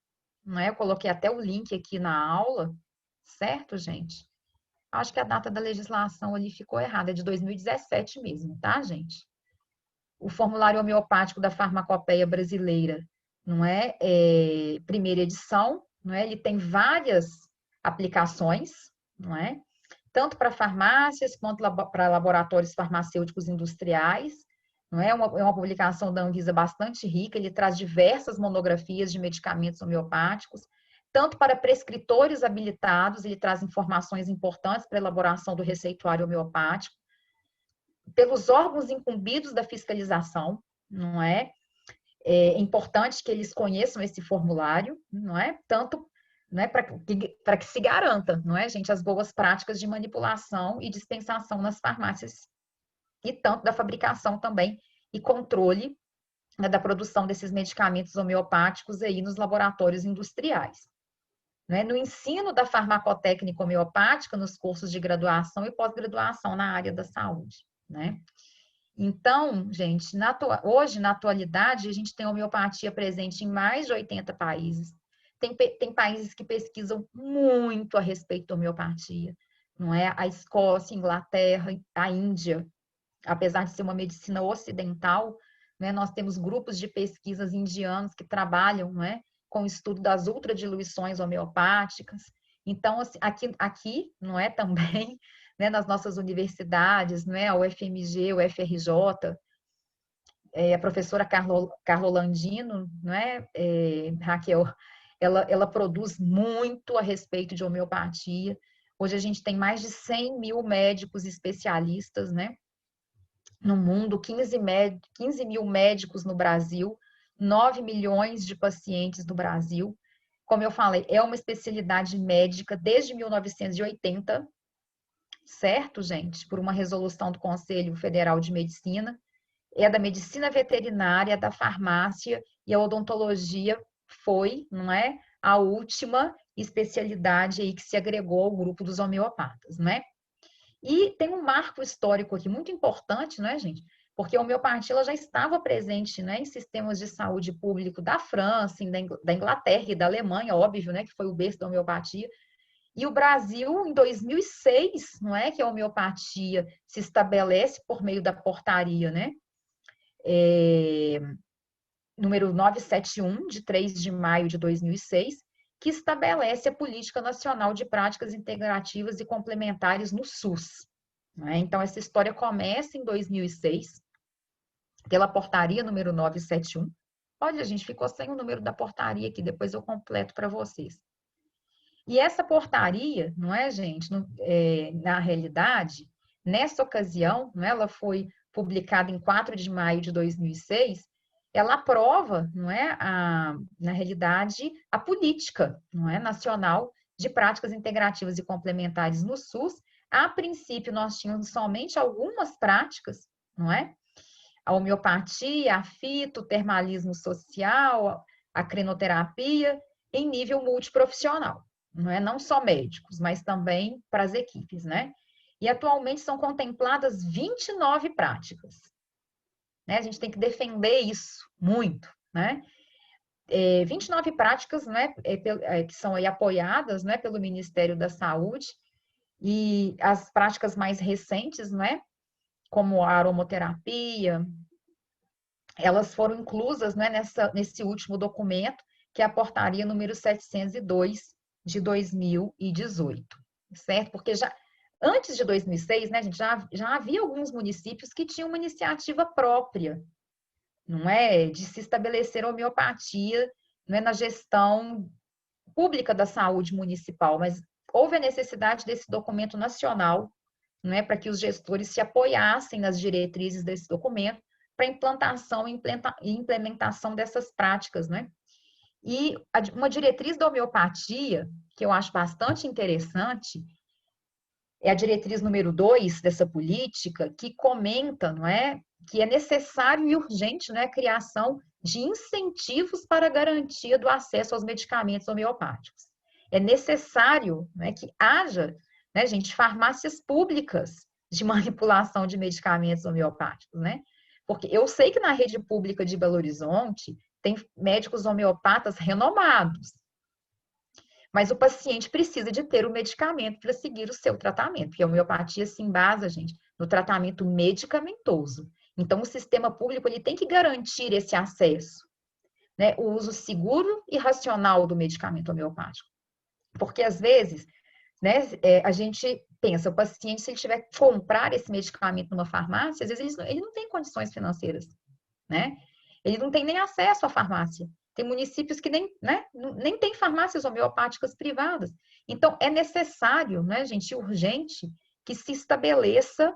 não é? Eu coloquei até o link aqui na aula, certo, gente? Acho que a data da legislação ali ficou errada, é de 2017 mesmo, tá, gente? O formulário homeopático da Farmacopeia Brasileira, não é? Primeira edição, não é? Ele tem várias aplicações, não é? Tanto para farmácias quanto para laboratórios farmacêuticos industriais, não é? É uma publicação da Anvisa bastante rica, ele traz diversas monografias de medicamentos homeopáticos, tanto para prescritores habilitados, ele traz informações importantes para a elaboração do receituário homeopático, pelos órgãos incumbidos da fiscalização, não é? É importante que eles conheçam esse formulário, não é? Tanto, não é, para que se garanta, não é, gente, as boas práticas de manipulação e dispensação nas farmácias, e tanto da fabricação também e controle, né, da produção desses medicamentos homeopáticos aí nos laboratórios industriais. Né? No ensino da farmacotécnica homeopática, nos cursos de graduação e pós-graduação na área da saúde, né? Então, gente, hoje, na atualidade, a gente tem homeopatia presente em mais de 80 países. Tem países que pesquisam muito a respeito da homeopatia, não é? A Escócia, a Inglaterra, a Índia, apesar de ser uma medicina ocidental, né, nós temos grupos de pesquisas indianos que trabalham, não é, com o estudo das ultradiluições homeopáticas. Então, assim, aqui, não é, também, né, nas nossas universidades, não é, a UFMG, o FRJ, a professora Carlo Landino, não é, Raquel, ela produz muito a respeito de homeopatia. Hoje a gente tem mais de 100 mil médicos especialistas, né, no mundo, 15 mil médicos no Brasil, 9 milhões de pacientes no Brasil. Como eu falei, é uma especialidade médica desde 1980, certo, gente? Por uma resolução do Conselho Federal de Medicina. É da medicina veterinária, da farmácia e a odontologia foi, não é, a última especialidade aí que se agregou ao grupo dos homeopatas, né? E tem um marco histórico aqui muito importante, não é, gente? porque a homeopatia ela já estava presente, né, em sistemas de saúde público da França, da Inglaterra e da Alemanha, óbvio, né, que foi o berço da homeopatia. E o Brasil, em 2006, não é que a homeopatia se estabelece por meio da portaria, né, número 971, de 3 de maio de 2006, que estabelece a Política Nacional de Práticas Integrativas e Complementares no SUS. Né? Então, essa história começa em 2006, pela portaria número 971. Olha, a gente ficou sem o número da portaria aqui, depois eu completo para vocês. E essa portaria, não é, gente, na realidade, nessa ocasião, não é, ela foi publicada em 4 de maio de 2006, ela aprova, não é, na realidade, a política, não é, nacional de práticas integrativas e complementares no SUS. A princípio, nós tínhamos somente algumas práticas, não é? A homeopatia, a fito, o termalismo social, a crinoterapia, em nível multiprofissional, não é? Não só médicos, mas também para as equipes, né? E atualmente são contempladas 29 práticas. Né? A gente tem que defender isso muito, né? 29 práticas, né, que são aí apoiadas, né, pelo Ministério da Saúde, e as práticas mais recentes, né, como a aromoterapia, elas foram inclusas, né, nesse último documento, que é a portaria número 702 de 2018, certo? Porque antes de 2006, né, a gente já havia alguns municípios que tinham uma iniciativa própria, não é, de se estabelecer a homeopatia, não é, na gestão pública da saúde municipal, mas houve a necessidade desse documento nacional, não é, para que os gestores se apoiassem nas diretrizes desse documento para implantação e implementação dessas práticas, né? E uma diretriz da homeopatia, que eu acho bastante interessante, é a diretriz número 2 dessa política, que comenta, não é, que é necessário e urgente, né, a criação de incentivos para a garantia do acesso aos medicamentos homeopáticos. É necessário, né, que haja, né, gente, farmácias públicas de manipulação de medicamentos homeopáticos, né? Porque eu sei que na rede pública de Belo Horizonte tem médicos homeopatas renomados, mas o paciente precisa de ter o medicamento para seguir o seu tratamento, porque a homeopatia se embasa, gente, no tratamento medicamentoso. Então, o sistema público ele tem que garantir esse acesso, né, o uso seguro e racional do medicamento homeopático. Porque, às vezes, né, a gente pensa, o paciente, se ele tiver que comprar esse medicamento numa farmácia, às vezes ele não tem condições financeiras, né? Ele não tem nem acesso à farmácia. Tem municípios que nem tem farmácias homeopáticas privadas. Então, é necessário, né, gente, urgente, que se estabeleça,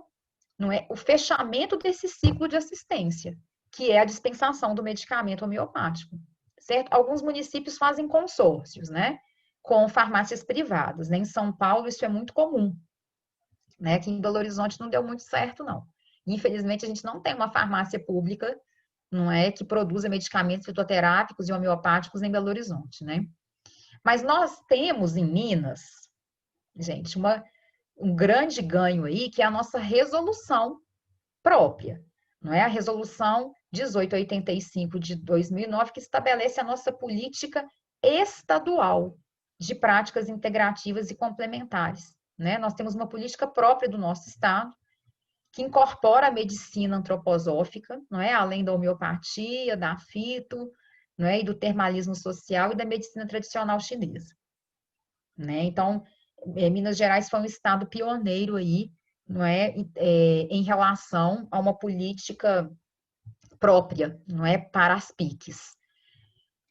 não é, o fechamento desse ciclo de assistência, que é a dispensação do medicamento homeopático, certo? Alguns municípios fazem consórcios, né, com farmácias privadas, né? Em São Paulo isso é muito comum, né? Aqui em Belo Horizonte não deu muito certo, não. Infelizmente, a gente não tem uma farmácia pública, não é, que produza medicamentos fitoterápicos e homeopáticos em Belo Horizonte, né? Mas nós temos em Minas, gente, um grande ganho aí, que é a nossa resolução própria, não é? A resolução 1885 de 2009, que estabelece a nossa política estadual de práticas integrativas e complementares, né? Nós temos uma política própria do nosso estado, que incorpora a medicina antroposófica, não é? Além da homeopatia, da fito, não é? E do termalismo social e da medicina tradicional chinesa, né? Então, Minas Gerais foi um estado pioneiro aí, não é? Em relação a uma política própria, não é? Para as PICs.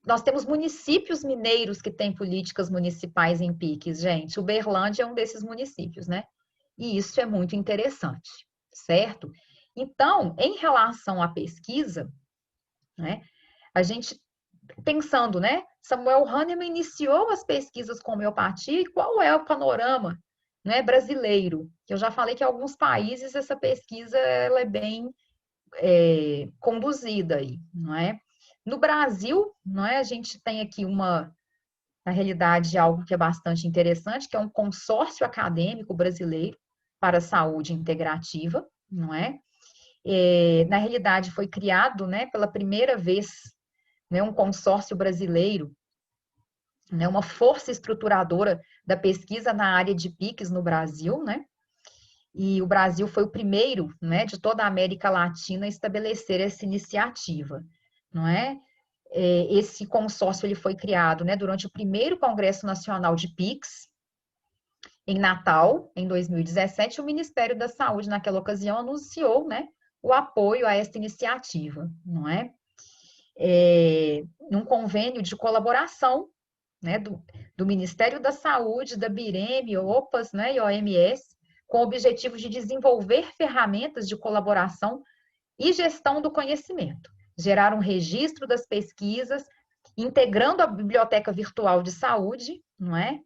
Nós temos municípios mineiros que têm políticas municipais em PICs, gente. Uberlândia é um desses municípios, né? E isso é muito interessante, certo? Então, em relação à pesquisa, né, a gente pensando, né, Samuel Hahnemann iniciou as pesquisas com homeopatia e qual é o panorama, né, brasileiro? Eu já falei que em alguns países essa pesquisa ela é bem conduzida aí, não é? No Brasil, não é? A gente tem aqui na realidade, algo que é bastante interessante, que é um consórcio acadêmico brasileiro para a saúde integrativa, não é? Na realidade, foi criado, né, pela primeira vez, né, um consórcio brasileiro, né, uma força estruturadora da pesquisa na área de PICs no Brasil, né? E o Brasil foi o primeiro, né, de toda a América Latina a estabelecer essa iniciativa, não é? Esse consórcio ele foi criado, né, durante o primeiro Congresso Nacional de PICs, em Natal, em 2017, o Ministério da Saúde, naquela ocasião, anunciou, né, o apoio a essa iniciativa, não é? Num convênio de colaboração, né, do Ministério da Saúde, da BIREM, OPAS, né, e OMS, com o objetivo de desenvolver ferramentas de colaboração e gestão do conhecimento, gerar um registro das pesquisas, integrando a biblioteca virtual de saúde, não é?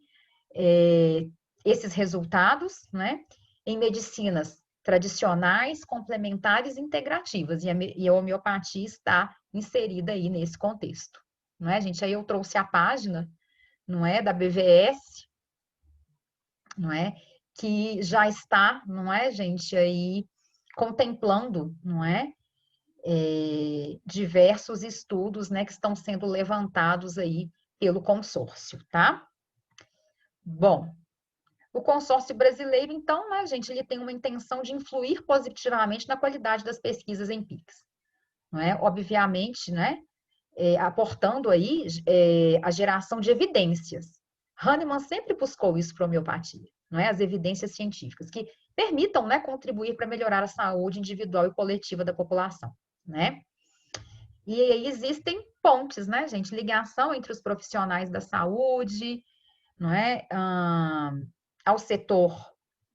Esses resultados, né, em medicinas tradicionais, complementares e integrativas, e a homeopatia está inserida aí nesse contexto, não é, gente? Aí eu trouxe a página, não é, da BVS, não é, que já está, não é, gente, aí contemplando, não é, diversos estudos, né, que estão sendo levantados aí pelo consórcio, tá? Bom, o consórcio brasileiro, então, né, gente, ele tem uma intenção de influir positivamente na qualidade das pesquisas em PICs, não é? Obviamente, né, aportando aí a geração de evidências. Hahnemann sempre buscou isso para a homeopatia, não é? As evidências científicas que permitam, né, contribuir para melhorar a saúde individual e coletiva da população, né? E aí existem pontes, né, gente? Ligação entre os profissionais da saúde, não é? Ao setor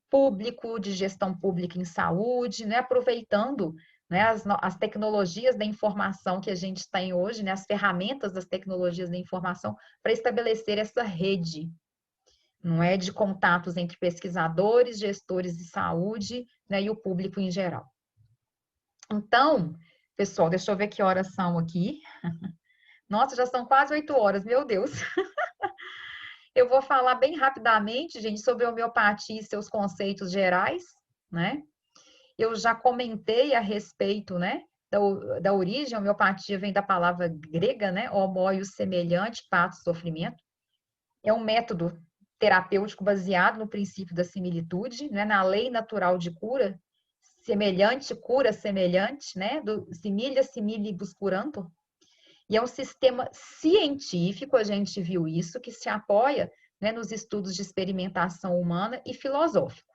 público, de gestão pública em saúde, né? Aproveitando, né, as tecnologias da informação que a gente tem hoje, né? As ferramentas das tecnologias da informação para estabelecer essa rede, não é? De contatos entre pesquisadores, gestores de saúde, né? E o público em geral. Então, pessoal, deixa eu ver que horas são aqui. Nossa, já são quase 8 horas, meu Deus. Eu vou falar bem rapidamente, gente, sobre a homeopatia e seus conceitos gerais, né? Eu já comentei a respeito, né, da origem. A homeopatia vem da palavra grega, né? Homoios, semelhante, patos, sofrimento. É um método terapêutico baseado no princípio da similitude, né? Na lei natural de cura, semelhante, cura semelhante, né? Do similia similibus curantur. E é um sistema científico, a gente viu isso, que se apoia, né, nos estudos de experimentação humana, e filosófico.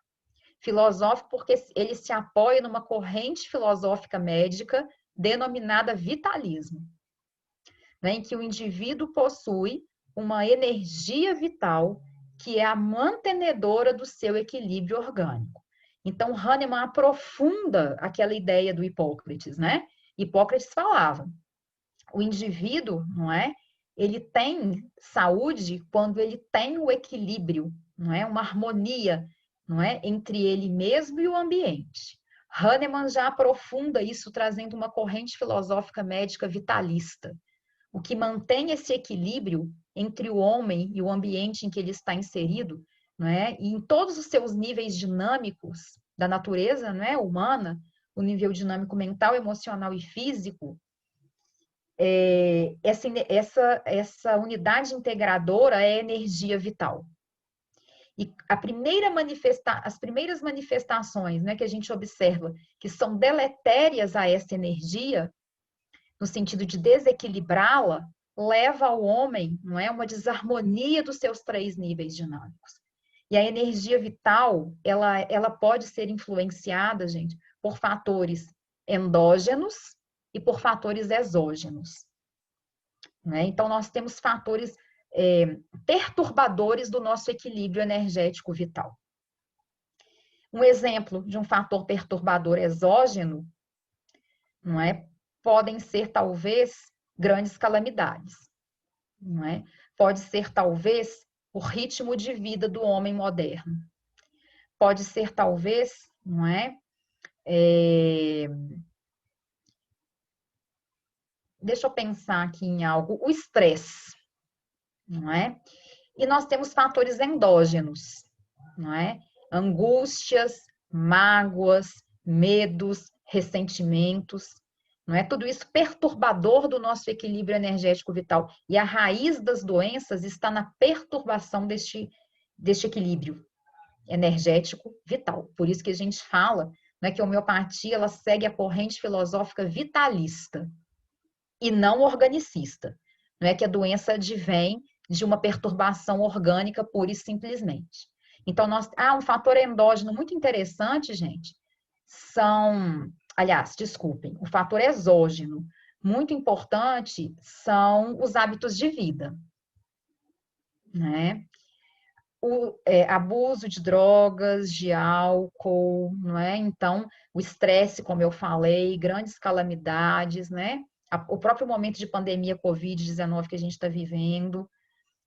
Filosófico porque ele se apoia numa corrente filosófica médica denominada vitalismo, né, em que o indivíduo possui uma energia vital que é a mantenedora do seu equilíbrio orgânico. Então, Hahnemann aprofunda aquela ideia do Hipócrates, né? Hipócrates falava: o indivíduo, não é? Ele tem saúde quando ele tem o equilíbrio, não é? Uma harmonia, não é? Entre ele mesmo e o ambiente. Hahnemann já aprofunda isso, trazendo uma corrente filosófica médica vitalista. O que mantém esse equilíbrio entre o homem e o ambiente em que ele está inserido, não é? E em todos os seus níveis dinâmicos da natureza, não é? Humana, o nível dinâmico mental, emocional e físico, essa unidade integradora é energia vital. E as primeiras manifestações, né, que a gente observa que são deletérias a essa energia, no sentido de desequilibrá-la, leva ao homem, não é, uma desarmonia dos seus 3 níveis dinâmicos. E a energia vital, ela pode ser influenciada, gente, por fatores endógenos e por fatores exógenos, né? Então, nós temos fatores perturbadores do nosso equilíbrio energético vital. Um exemplo de um fator perturbador exógeno, não é? Podem ser, talvez, grandes calamidades, não é? Pode ser, talvez, o ritmo de vida do homem moderno. Pode ser, talvez, não é? Deixa eu pensar aqui em algo. O estresse, não é? E nós temos fatores endógenos, não é? Angústias, mágoas, medos, ressentimentos, não é? Tudo isso perturbador do nosso equilíbrio energético vital. E a raiz das doenças está na perturbação deste equilíbrio energético vital. Por isso que a gente fala, né, que a homeopatia ela segue a corrente filosófica vitalista e não organicista. Não é que a doença advém de uma perturbação orgânica pura e simplesmente. Então, um fator endógeno muito interessante, gente, desculpem, o fator exógeno muito importante são os hábitos de vida, né? Abuso de drogas, de álcool, não é? Então, o estresse, como eu falei, grandes calamidades, né? O próprio momento de pandemia Covid-19 que a gente está vivendo,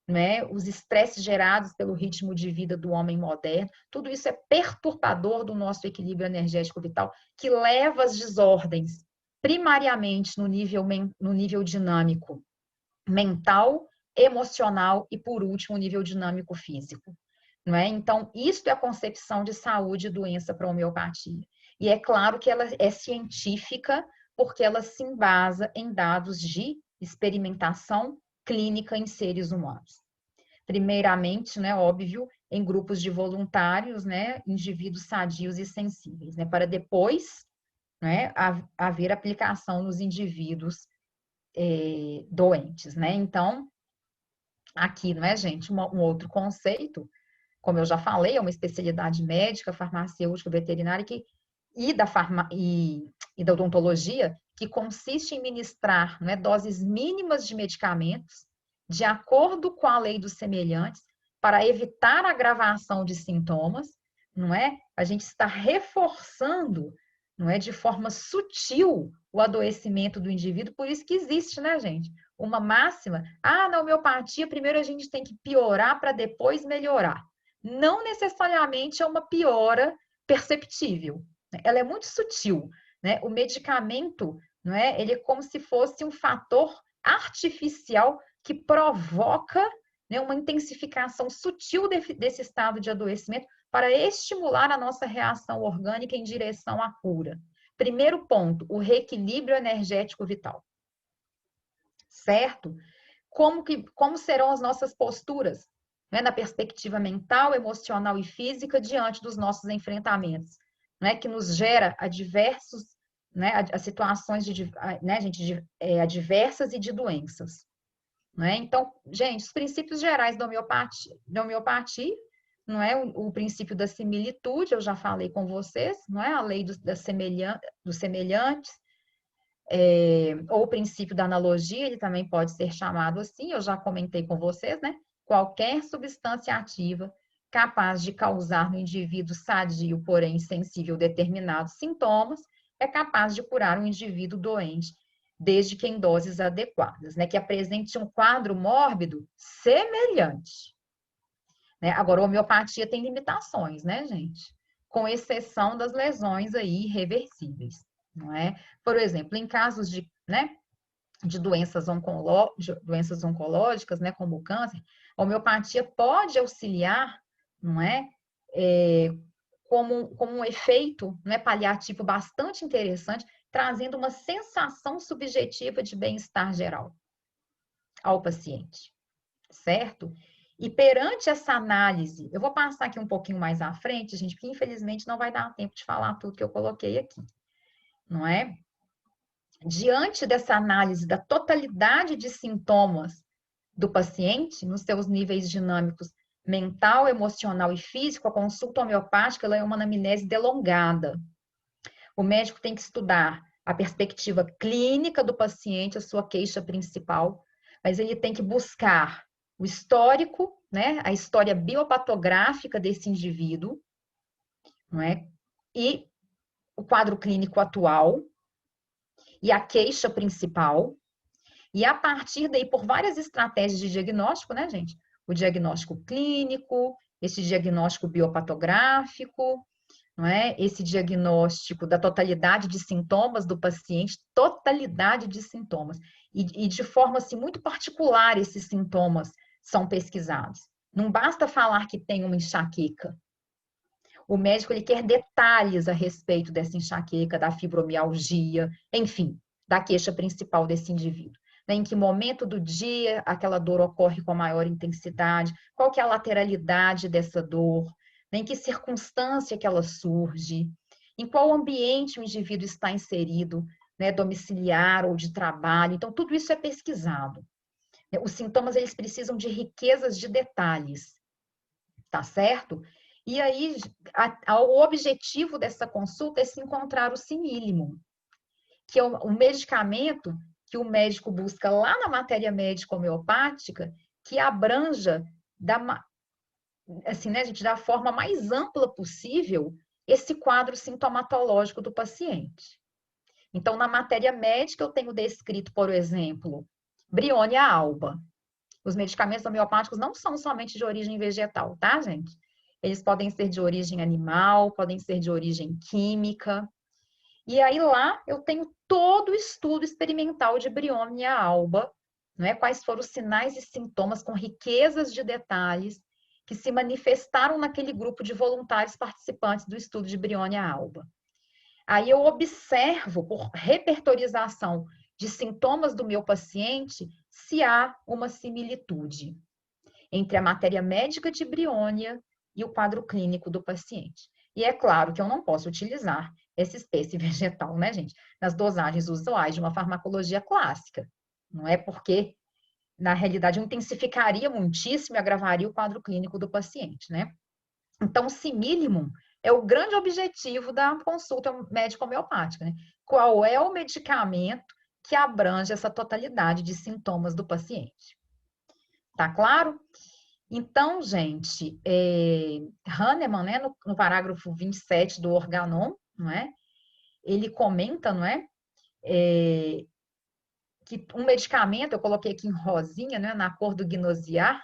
né? Os estresses gerados pelo ritmo de vida do homem moderno, tudo isso é perturbador do nosso equilíbrio energético vital, que leva às desordens, primariamente no nível dinâmico mental, emocional e, por último, o nível dinâmico físico. Não é? Então, isso é a concepção de saúde e doença para a homeopatia. E é claro que ela é científica, porque ela se embasa em dados de experimentação clínica em seres humanos. Primeiramente, né, óbvio, em grupos de voluntários, né, indivíduos sadios e sensíveis, né, para depois, né, haver aplicação nos indivíduos doentes, né? Então, aqui, não é, gente, um outro conceito, como eu já falei, é uma especialidade médica, farmacêutica, veterinária e da odontologia, que consiste em ministrar, né, doses mínimas de medicamentos de acordo com a lei dos semelhantes para evitar a agravação de sintomas, não é? A gente está reforçando, não é, de forma sutil o adoecimento do indivíduo, por isso que existe, né, gente? Uma máxima, na homeopatia, primeiro a gente tem que piorar para depois melhorar. Não necessariamente é uma piora perceptível, né? Ela é muito sutil, né? O medicamento, não é? Ele é como se fosse um fator artificial que provoca, né, uma intensificação sutil desse estado de adoecimento para estimular a nossa reação orgânica em direção à cura. Primeiro ponto, o reequilíbrio energético vital. Certo? Como serão as nossas posturas, né, na perspectiva mental, emocional e física diante dos nossos enfrentamentos, né, que nos gera a situações adversas e de doenças. Né? Então, gente, os princípios gerais da homeopatia, não é o princípio da similitude, eu já falei com vocês, não é a lei dos semelhantes, ou o princípio da analogia, ele também pode ser chamado assim, eu já comentei com vocês, né? Qualquer substância ativa capaz de causar no indivíduo sadio, porém sensível, determinados sintomas, é capaz de curar um indivíduo doente, desde que em doses adequadas, né? Que apresente um quadro mórbido semelhante. Né? Agora, a homeopatia tem limitações, né, gente? Com exceção das lesões aí irreversíveis. Não é? Por exemplo, em casos de, né, de doenças oncológicas, né, como o câncer, a homeopatia pode auxiliar, não é, como um efeito, né, paliativo bastante interessante, trazendo uma sensação subjetiva de bem-estar geral ao paciente, certo? E perante essa análise, eu vou passar aqui um pouquinho mais à frente, gente, porque infelizmente não vai dar tempo de falar tudo que eu coloquei aqui, não é? Diante dessa análise da totalidade de sintomas do paciente, nos seus níveis dinâmicos mental, emocional e físico, a consulta homeopática ela é uma anamnese delongada. O médico tem que estudar a perspectiva clínica do paciente, a sua queixa principal, mas ele tem que buscar o histórico, né, a história biopatográfica desse indivíduo, não é? E o quadro clínico atual, e a queixa principal, e a partir daí, por várias estratégias de diagnóstico, né, gente? O diagnóstico clínico, esse diagnóstico biopatográfico, não é? Esse diagnóstico da totalidade de sintomas do paciente, totalidade de sintomas. E de forma assim, muito particular, esses sintomas são pesquisados. Não basta falar que tem uma enxaqueca. O médico ele quer detalhes a respeito dessa enxaqueca, da fibromialgia, enfim, da queixa principal desse indivíduo. Em que momento do dia aquela dor ocorre com maior intensidade, qual que é a lateralidade dessa dor, em que circunstância que ela surge, em qual ambiente o indivíduo está inserido, né, domiciliar ou de trabalho. Então, tudo isso é pesquisado. Os sintomas, eles precisam de riquezas de detalhes, tá certo? E aí, o objetivo dessa consulta é se encontrar o simílimo, que é o medicamento que o médico busca lá na matéria médica homeopática, que abranja assim, né, gente, da forma mais ampla possível esse quadro sintomatológico do paciente. Então, na matéria médica, eu tenho descrito, por exemplo, Brionia alba. Os medicamentos homeopáticos não são somente de origem vegetal, tá, gente? Eles podem ser de origem animal, podem ser de origem química. E aí lá eu tenho todo o estudo experimental de Brionia alba, não é? Quais foram os sinais e sintomas com riquezas de detalhes que se manifestaram naquele grupo de voluntários participantes do estudo de Brionia alba. Aí eu observo, por repertorização de sintomas do meu paciente, se há uma similitude entre a matéria médica de Brionia e o quadro clínico do paciente. E é claro que eu não posso utilizar essa espécie vegetal, né, gente, nas dosagens usuais de uma farmacologia clássica. Não é porque, na realidade, eu intensificaria muitíssimo e agravaria o quadro clínico do paciente, né? Então, o simílimum é o grande objetivo da consulta médico-homeopática, né? Qual é o medicamento que abrange essa totalidade de sintomas do paciente? Tá claro? Então, gente, Hahnemann, né, no parágrafo 27 do Organon, não é? Ele comenta, não é? Que um medicamento, eu coloquei aqui em rosinha, né, na cor do Gnosiar,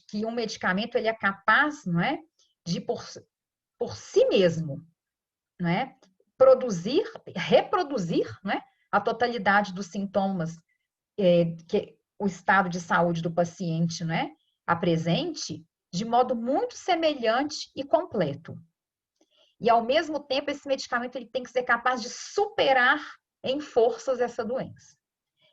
que um medicamento ele é capaz, não é, de por si mesmo, não é, reproduzir, não é, a totalidade dos sintomas que o estado de saúde do paciente, não é, apresente de modo muito semelhante e completo. E ao mesmo tempo esse medicamento ele tem que ser capaz de superar em forças essa doença.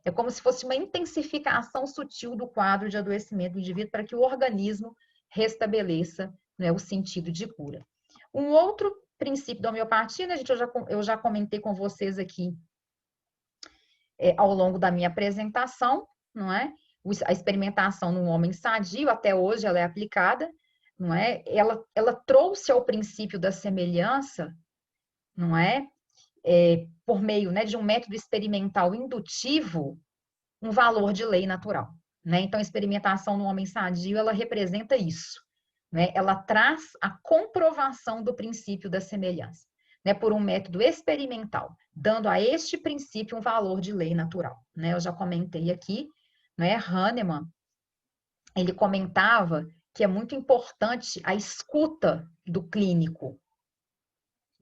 É como se fosse uma intensificação sutil do quadro de adoecimento do indivíduo para que o organismo restabeleça, né, o sentido de cura. Um outro princípio da homeopatia, né, gente, eu já comentei com vocês aqui ao longo da minha apresentação, não é? A experimentação no homem sadio, até hoje ela é aplicada, não é? Ela trouxe ao princípio da semelhança, não é? Por meio, né, de um método experimental indutivo, um valor de lei natural, né? Então, a experimentação no homem sadio, ela representa isso, né? Ela traz a comprovação do princípio da semelhança, né? Por um método experimental, dando a este princípio um valor de lei natural, né? Eu já comentei aqui, né? Hahnemann, ele comentava que é muito importante a escuta do clínico,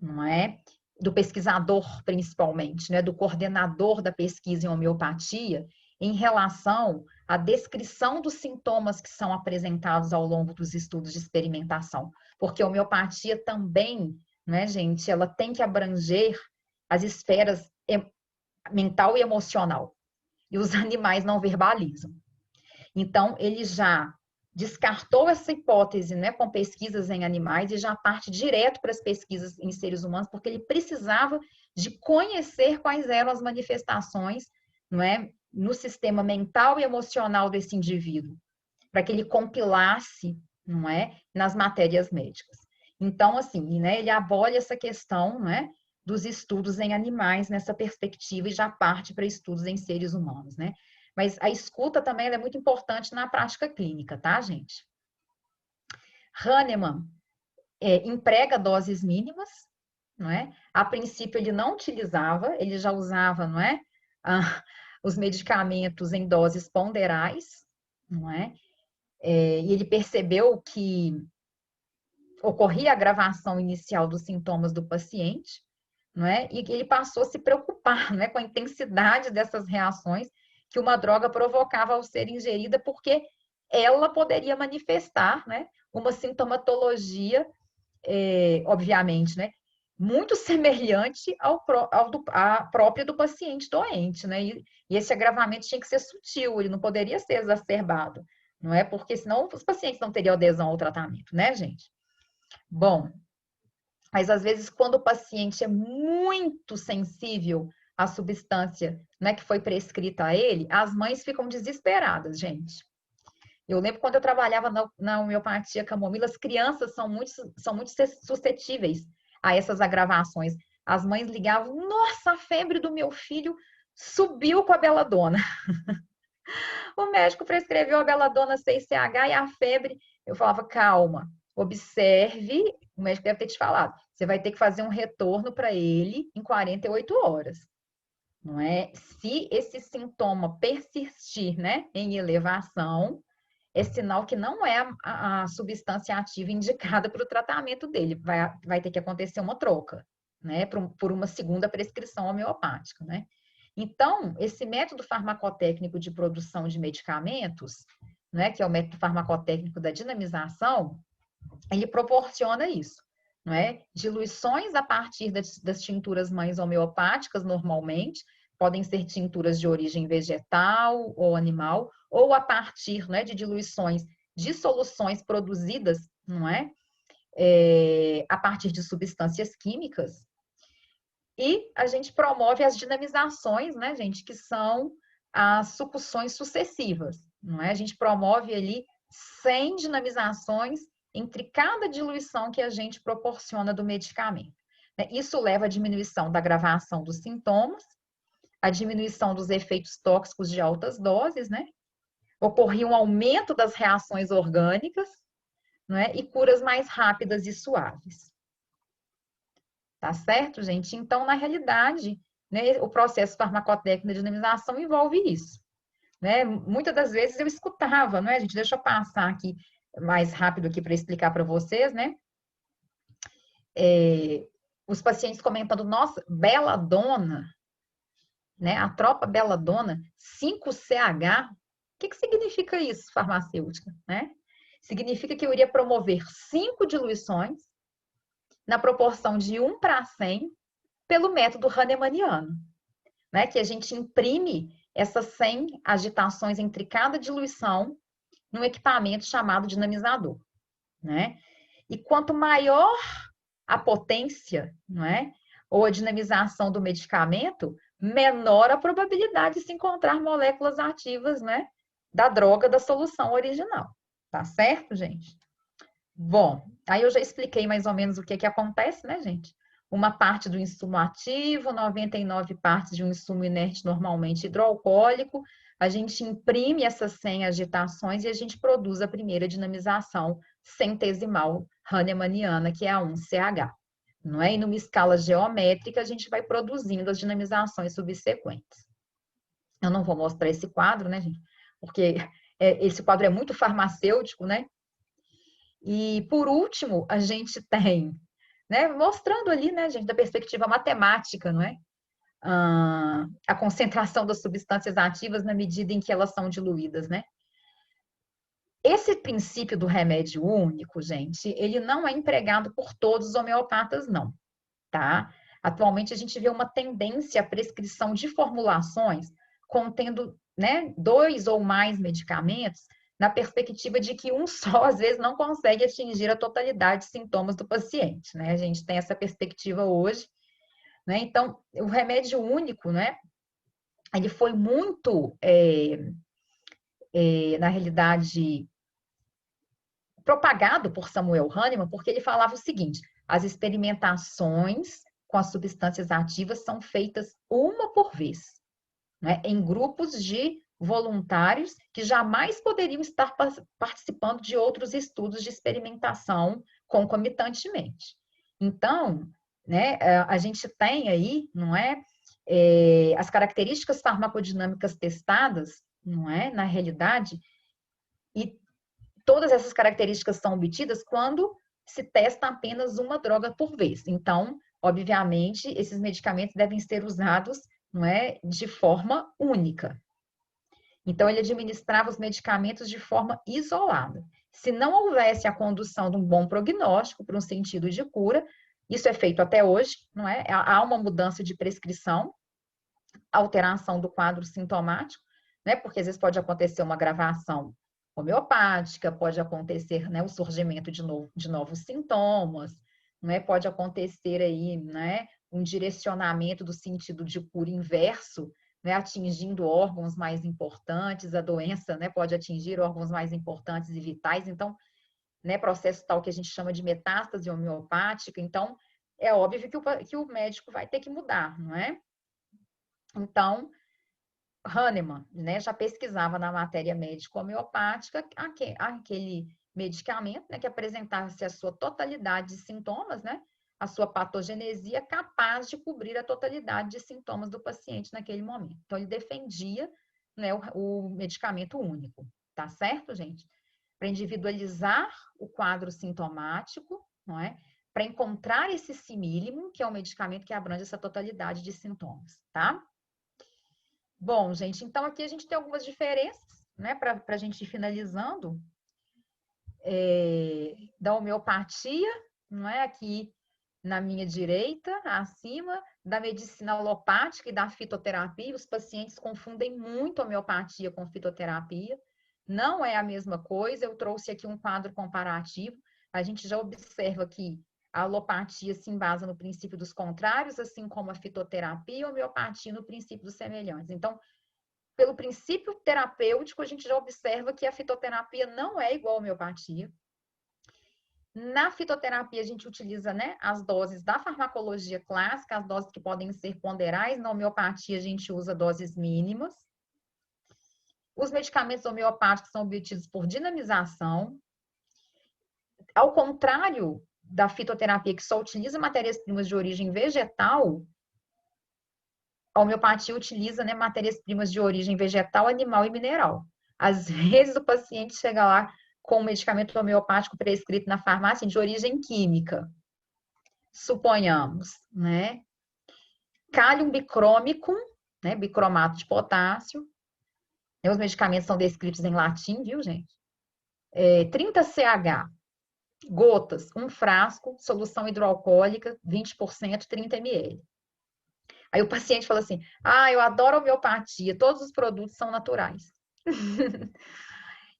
não é? Do pesquisador, principalmente, né? Do coordenador da pesquisa em homeopatia, em relação à descrição dos sintomas que são apresentados ao longo dos estudos de experimentação. Porque a homeopatia também, né, gente, ela tem que abranger as esferas mental e emocional. E os animais não verbalizam. Então, ele já descartou essa hipótese, né, com pesquisas em animais e já parte direto para as pesquisas em seres humanos, porque ele precisava de conhecer quais eram as manifestações, não é, no sistema mental e emocional desse indivíduo, para que ele compilasse, não é, nas matérias médicas. Então, assim, né, ele abole essa questão, não é, dos estudos em animais nessa perspectiva e já parte para estudos em seres humanos, né? Mas a escuta também é muito importante na prática clínica, tá, gente? Hahnemann emprega doses mínimas, não é? A princípio ele não utilizava, ele já usava, não é? Os medicamentos em doses ponderais, não é? E ele percebeu que ocorria a agravação inicial dos sintomas do paciente, não é? E ele passou a se preocupar, não é, com a intensidade dessas reações que uma droga provocava ao ser ingerida, porque ela poderia manifestar, né, uma sintomatologia obviamente, né? Muito semelhante à própria do paciente doente, né? E esse agravamento tinha que ser sutil, ele não poderia ser exacerbado, não é? Porque senão os pacientes não teriam adesão ao tratamento, né, gente? Bom, mas às vezes quando o paciente é muito sensível à substância, né, que foi prescrita a ele, as mães ficam desesperadas, gente. Eu lembro quando eu trabalhava na homeopatia camomila, as crianças são muito suscetíveis a essas agravações. As mães ligavam, nossa, a febre do meu filho subiu com a beladona. O médico prescreveu a beladona 6-CH e a febre, eu falava, calma, observe, o médico deve ter te falado, você vai ter que fazer um retorno para ele em 48 horas. Não é? Se esse sintoma persistir, né, em elevação, é sinal que não é a substância ativa indicada para o tratamento dele. Vai ter que acontecer uma troca, né? Por uma segunda prescrição homeopática, né? Então, esse método farmacotécnico de produção de medicamentos, né, que é o método farmacotécnico da dinamização, ele proporciona isso, não é? Diluições a partir das tinturas mães homeopáticas, normalmente, podem ser tinturas de origem vegetal ou animal, ou a partir, né, de diluições de soluções produzidas, não é? A partir de substâncias químicas. E a gente promove as dinamizações, né, gente, que são as sucções sucessivas, não é? A gente promove ali 100 dinamizações entre cada diluição que a gente proporciona do medicamento. Isso leva à diminuição da agravação dos sintomas, a diminuição dos efeitos tóxicos de altas doses, né? Ocorria um aumento das reações orgânicas, né? E curas mais rápidas e suaves. Tá certo, gente? Então, na realidade, né, o processo farmacotécnico de dinamização envolve isso. Né? Muitas das vezes eu escutava, não é, gente? Deixa eu passar aqui mais rápido aqui para explicar para vocês, né? Os pacientes comentando, nossa, beladona, né? A tropa beladona, 5-CH. O que significa isso, farmacêutica, né? Significa que eu iria promover 5 diluições na proporção de 1:100 pelo método hahnemanniano, né? Que a gente imprime essas 100 agitações entre cada diluição num equipamento chamado dinamizador, né? E quanto maior a potência, não é? Ou a dinamização do medicamento, menor a probabilidade de se encontrar moléculas ativas, né? Da droga da solução original. Tá certo, gente? Bom, aí eu já expliquei mais ou menos o que acontece, né, gente? Uma parte do insumo ativo, 99 partes de um insumo inerte normalmente hidroalcoólico, a gente imprime essas 100 agitações e a gente produz a primeira dinamização centesimal hahnemanniana, que é a 1-CH. Não é? E numa escala geométrica, a gente vai produzindo as dinamizações subsequentes. Eu não vou mostrar esse quadro, né, gente? Porque esse quadro é muito farmacêutico, né? E, por último, a gente tem, né, mostrando ali, né, gente, da perspectiva matemática, não é? A concentração das substâncias ativas na medida em que elas são diluídas, né? Esse princípio do remédio único, gente, ele não é empregado por todos os homeopatas, não, tá? Atualmente, a gente vê uma tendência à prescrição de formulações contendo, né, 2 ou mais medicamentos, na perspectiva de que um só, às vezes, não consegue atingir a totalidade de sintomas do paciente, né? A gente tem essa perspectiva hoje, né? Então, o remédio único, né? Ele foi muito, na realidade, propagado por Samuel Hahnemann, porque ele falava o seguinte: as experimentações com as substâncias ativas são feitas uma por vez, né? Em grupos de voluntários que jamais poderiam estar participando de outros estudos de experimentação concomitantemente. Então, né, a gente tem aí, não é, as características farmacodinâmicas testadas, não é, na realidade, e todas essas características são obtidas quando se testa apenas uma droga por vez. Então, obviamente, esses medicamentos devem ser usados, não é, de forma única. Então, ele administrava os medicamentos de forma isolada, se não houvesse a condução de um bom prognóstico para um sentido de cura, isso é feito até hoje, não é? Há uma mudança de prescrição, alteração do quadro sintomático, né? Porque às vezes pode acontecer uma agravação homeopática, pode acontecer, né, o surgimento de novos sintomas, né? Pode acontecer aí, né, um direcionamento do sentido de cura inverso, né, atingindo órgãos mais importantes, a doença, né, pode atingir órgãos mais importantes e vitais, então, né, processo tal que a gente chama de metástase homeopática, então, é óbvio que o médico vai ter que mudar, não é? Então, Hahnemann, né, já pesquisava na matéria médica homeopática aquele medicamento, né, que apresentasse a sua totalidade de sintomas, né, a sua patogenesia capaz de cobrir a totalidade de sintomas do paciente naquele momento. Então, ele defendia, né, o medicamento único, tá certo, gente? Para individualizar o quadro sintomático, não é? Para encontrar esse simílimo, que é o medicamento que abrange essa totalidade de sintomas, tá? Bom, gente, então aqui a gente tem algumas diferenças, né, para a gente ir finalizando, da homeopatia, não é? Aqui na minha direita, acima, da medicina alopática e da fitoterapia. Os pacientes confundem muito homeopatia com fitoterapia. Não é a mesma coisa. Eu trouxe aqui um quadro comparativo. A gente já observa que a alopatia se embasa no princípio dos contrários, assim como a fitoterapia e a homeopatia no princípio dos semelhantes. Então, pelo princípio terapêutico, a gente já observa que a fitoterapia não é igual à homeopatia. Na fitoterapia, a gente utiliza, né, as doses da farmacologia clássica, as doses que podem ser ponderais. Na homeopatia, a gente usa doses mínimas. Os medicamentos homeopáticos são obtidos por dinamização. Ao contrário da fitoterapia, que só utiliza matérias-primas de origem vegetal, a homeopatia utiliza, né, matérias-primas de origem vegetal, animal e mineral. Às vezes, o paciente chega lá com um medicamento homeopático prescrito na farmácia de origem química. Suponhamos, né? Cálium bicrômicum, né? Bicromato de potássio. Os medicamentos são descritos em latim, viu, gente? 30CH, gotas, um frasco, solução hidroalcoólica, 20%, 30 ml. Aí o paciente fala assim: ah, eu adoro homeopatia, todos os produtos são naturais.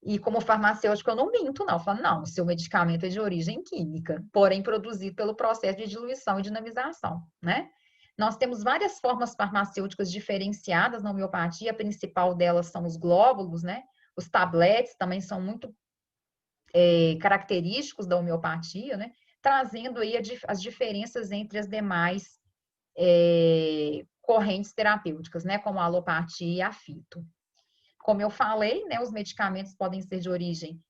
E como farmacêutico, eu não minto, não. Eu falo, não, o seu medicamento é de origem química, porém produzido pelo processo de diluição e dinamização, né? Nós temos várias formas farmacêuticas diferenciadas na homeopatia, a principal delas são os glóbulos, né? Os tabletes também são muito característicos da homeopatia, né? Trazendo aí as diferenças entre as demais correntes terapêuticas, né? Como a alopatia e a fito. Como eu falei, né, os medicamentos podem ser de origem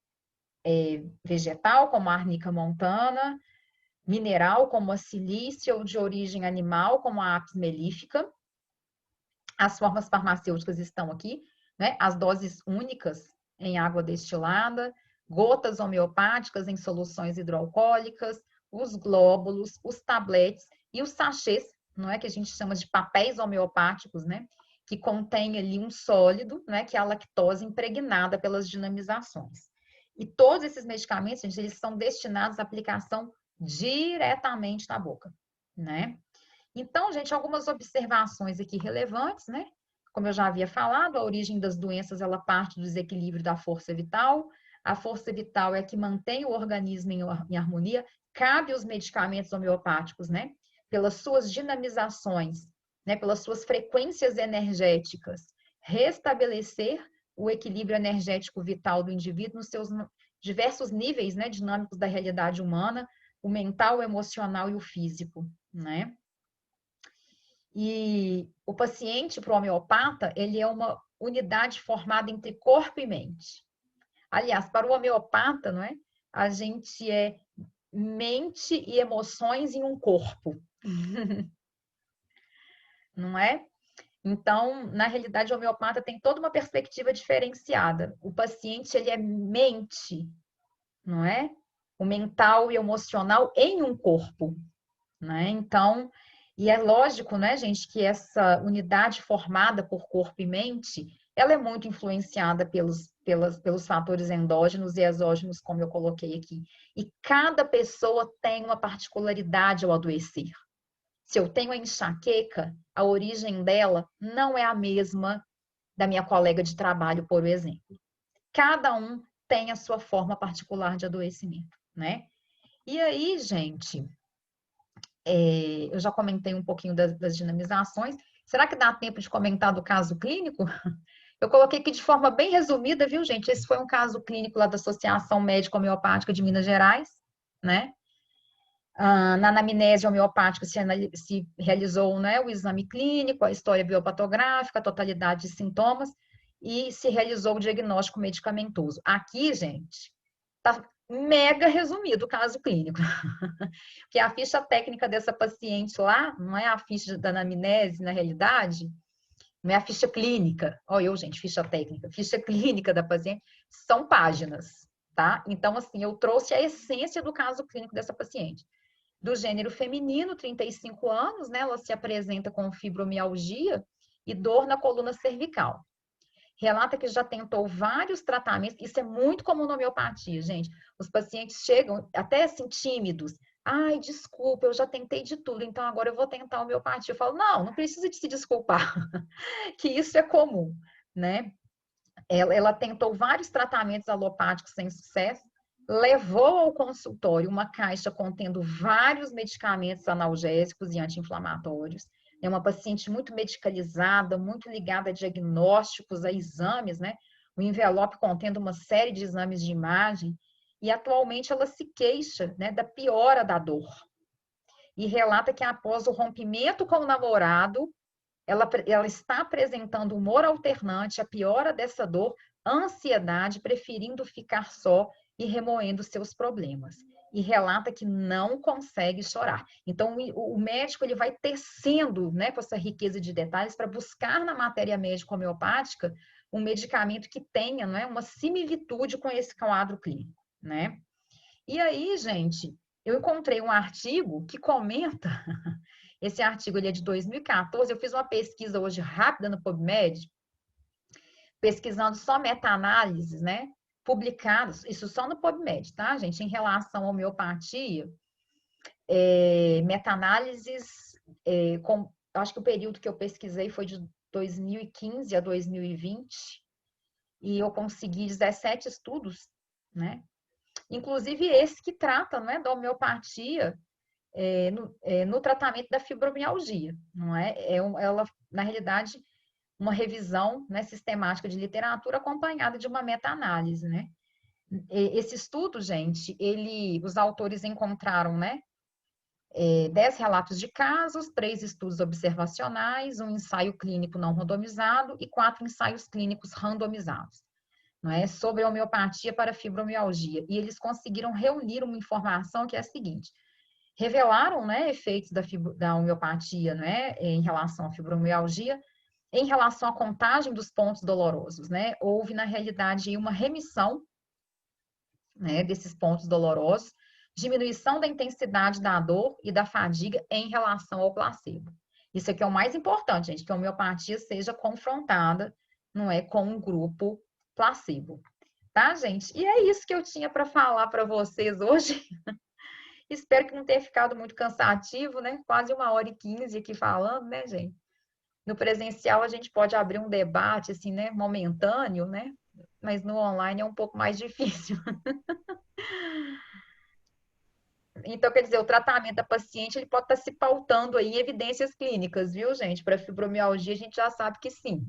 vegetal, como a arnica montana, mineral, como a silícia, ou de origem animal, como a apis mellífica. As formas farmacêuticas estão aqui, né? As doses únicas em água destilada, gotas homeopáticas em soluções hidroalcoólicas, os glóbulos, os tabletes e os sachês, não é, que a gente chama de papéis homeopáticos, né? Que contém ali um sólido, né, que é a lactose impregnada pelas dinamizações. E todos esses medicamentos, gente, eles são destinados à aplicação diretamente na boca, né? Então, gente, algumas observações aqui relevantes, né? Como eu já havia falado, a origem das doenças, ela parte do desequilíbrio da força vital. A força vital é a que mantém o organismo em harmonia. Cabe os medicamentos homeopáticos, né? Pelas suas dinamizações, né, pelas suas frequências energéticas, restabelecer o equilíbrio energético vital do indivíduo nos seus diversos níveis, né, dinâmicos da realidade humana, o mental, o emocional e o físico, né? E o paciente, para o homeopata, ele é uma unidade formada entre corpo e mente. Aliás, para o homeopata, não é? A gente é mente e emoções em um corpo. Não é? Então, na realidade, o homeopata tem toda uma perspectiva diferenciada. O paciente, ele é mente, não é? O mental e emocional em um corpo, né? Então, e é lógico, né, gente, que essa unidade formada por corpo e mente, ela é muito influenciada pelos fatores endógenos e exógenos, como eu coloquei aqui. E cada pessoa tem uma particularidade ao adoecer. Se eu tenho a enxaqueca, a origem dela não é a mesma da minha colega de trabalho, por exemplo. Cada um tem a sua forma particular de adoecimento, né? E aí, gente, eu já comentei um pouquinho das dinamizações. Será que dá tempo de comentar do caso clínico? Eu coloquei aqui de forma bem resumida, viu, gente? Esse foi um caso clínico lá da Associação Médica Homeopática de Minas Gerais, né? Na anamnese homeopática se realizou, né, o exame clínico, a história biopatográfica, a totalidade de sintomas e se realizou o diagnóstico medicamentoso. Aqui, gente, tá mega resumido o caso clínico. Porque a ficha técnica dessa paciente lá, não é a ficha da anamnese, na realidade, não é a ficha clínica. Olha eu, gente, ficha técnica. Ficha clínica da paciente são páginas, tá? Então, assim, eu trouxe a essência do caso clínico dessa paciente. Do gênero feminino, 35 anos, né? Ela se apresenta com fibromialgia e dor na coluna cervical. Relata que já tentou vários tratamentos, isso é muito comum na homeopatia, gente. Os pacientes chegam até assim tímidos. Ai, desculpa, eu já tentei de tudo, então agora eu vou tentar homeopatia. Eu falo, não precisa de se desculpar, que isso é comum, né? Ela tentou vários tratamentos alopáticos sem sucesso, levou ao consultório uma caixa contendo vários medicamentos analgésicos e anti-inflamatórios. É uma paciente muito medicalizada, muito ligada a diagnósticos, a exames, né? O envelope contendo uma série de exames de imagem. E atualmente ela se queixa, né, da piora da dor. E relata que após o rompimento com o namorado, ela está apresentando humor alternante, a piora dessa dor, ansiedade, preferindo ficar só e remoendo seus problemas. E relata que não consegue chorar. Então, o médico ele vai tecendo, né, com essa riqueza de detalhes para buscar na matéria médica homeopática um medicamento que tenha, né, uma similitude com esse quadro clínico, né? E aí, gente, eu encontrei um artigo que comenta. Esse artigo ele é de 2014. Eu fiz uma pesquisa hoje rápida no PubMed, pesquisando só meta-análises, né? Publicados, isso só no PubMed, tá, gente? Em relação à homeopatia, meta-análises, acho que o período que eu pesquisei foi de 2015 a 2020, e eu consegui 17 estudos, né? Inclusive esse que trata, né, da homeopatia no tratamento da fibromialgia, não é? Ela, na realidade, uma revisão, né, sistemática de literatura acompanhada de uma meta-análise, né? Esse estudo, gente, os autores encontraram, né, 10 relatos de casos, 3 estudos observacionais, um ensaio clínico não randomizado e 4 ensaios clínicos randomizados, não é? Sobre a homeopatia para fibromialgia. E eles conseguiram reunir uma informação que é a seguinte: revelaram, né, efeitos da homeopatia, né, em relação à fibromialgia, em relação à contagem dos pontos dolorosos, né? Houve, na realidade, uma remissão, né, desses pontos dolorosos, diminuição da intensidade da dor e da fadiga em relação ao placebo. Isso aqui é o mais importante, gente, que a homeopatia seja confrontada, não é, com um grupo placebo. Tá, gente? E é isso que eu tinha para falar para vocês hoje. Espero que não tenha ficado muito cansativo, né? Quase 1h15 aqui falando, né, gente? No presencial a gente pode abrir um debate, assim, né, momentâneo, né? Mas no online é um pouco mais difícil. Então, quer dizer, o tratamento da paciente, ele pode estar se pautando aí em evidências clínicas, viu, gente? Para fibromialgia, a gente já sabe que sim.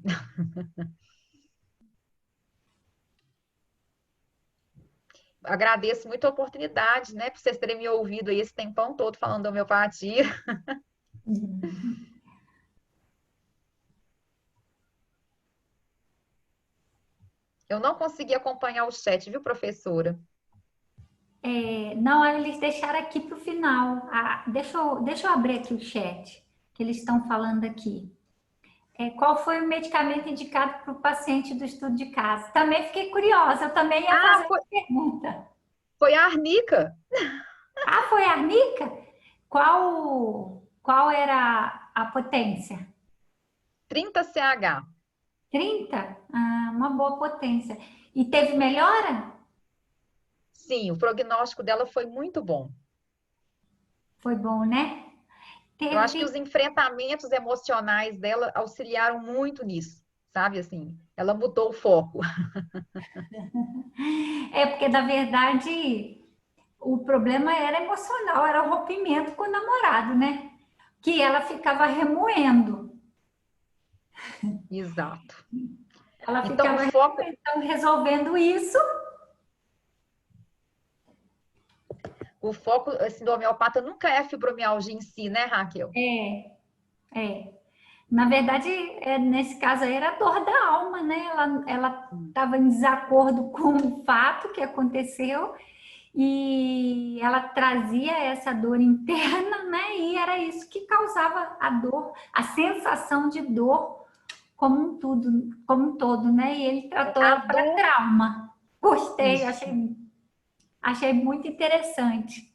Agradeço muito a oportunidade, né, por vocês terem me ouvido aí esse tempão todo falando da homeopatia. Eu não consegui acompanhar o chat, viu, professora? Não, eles deixaram aqui para o final. Deixa eu abrir aqui o chat, que eles estão falando aqui. Qual foi o medicamento indicado para o paciente do estudo de caso? Também fiquei curiosa, eu também ia Ah, fazer essa pergunta. foi a arnica. Ah, foi a arnica? Qual era a potência? 30 CH. 30? Ah, uma boa potência. E teve melhora? Sim, o prognóstico dela foi muito bom. Foi bom, né? Eu acho que Teve. os enfrentamentos emocionais dela auxiliaram muito nisso, sabe? Assim, ela mudou o foco. É porque, na verdade, o problema era emocional, era o rompimento com o namorado, né? Que ela ficava remoendo. Exato. Ela Então, o ficava foco, então, resolvendo isso. o foco assim, do homeopata nunca é a fibromialgia em si, né, Raquel? É, é. Na verdade, nesse caso aí era a dor da alma, né? Ela estava em desacordo com o fato que aconteceu e ela trazia essa dor interna, né? E era isso que causava a dor, a sensação de dor como um todo, né? E ele tratou A ela para dor, trauma. Gostei, isso. achei muito interessante.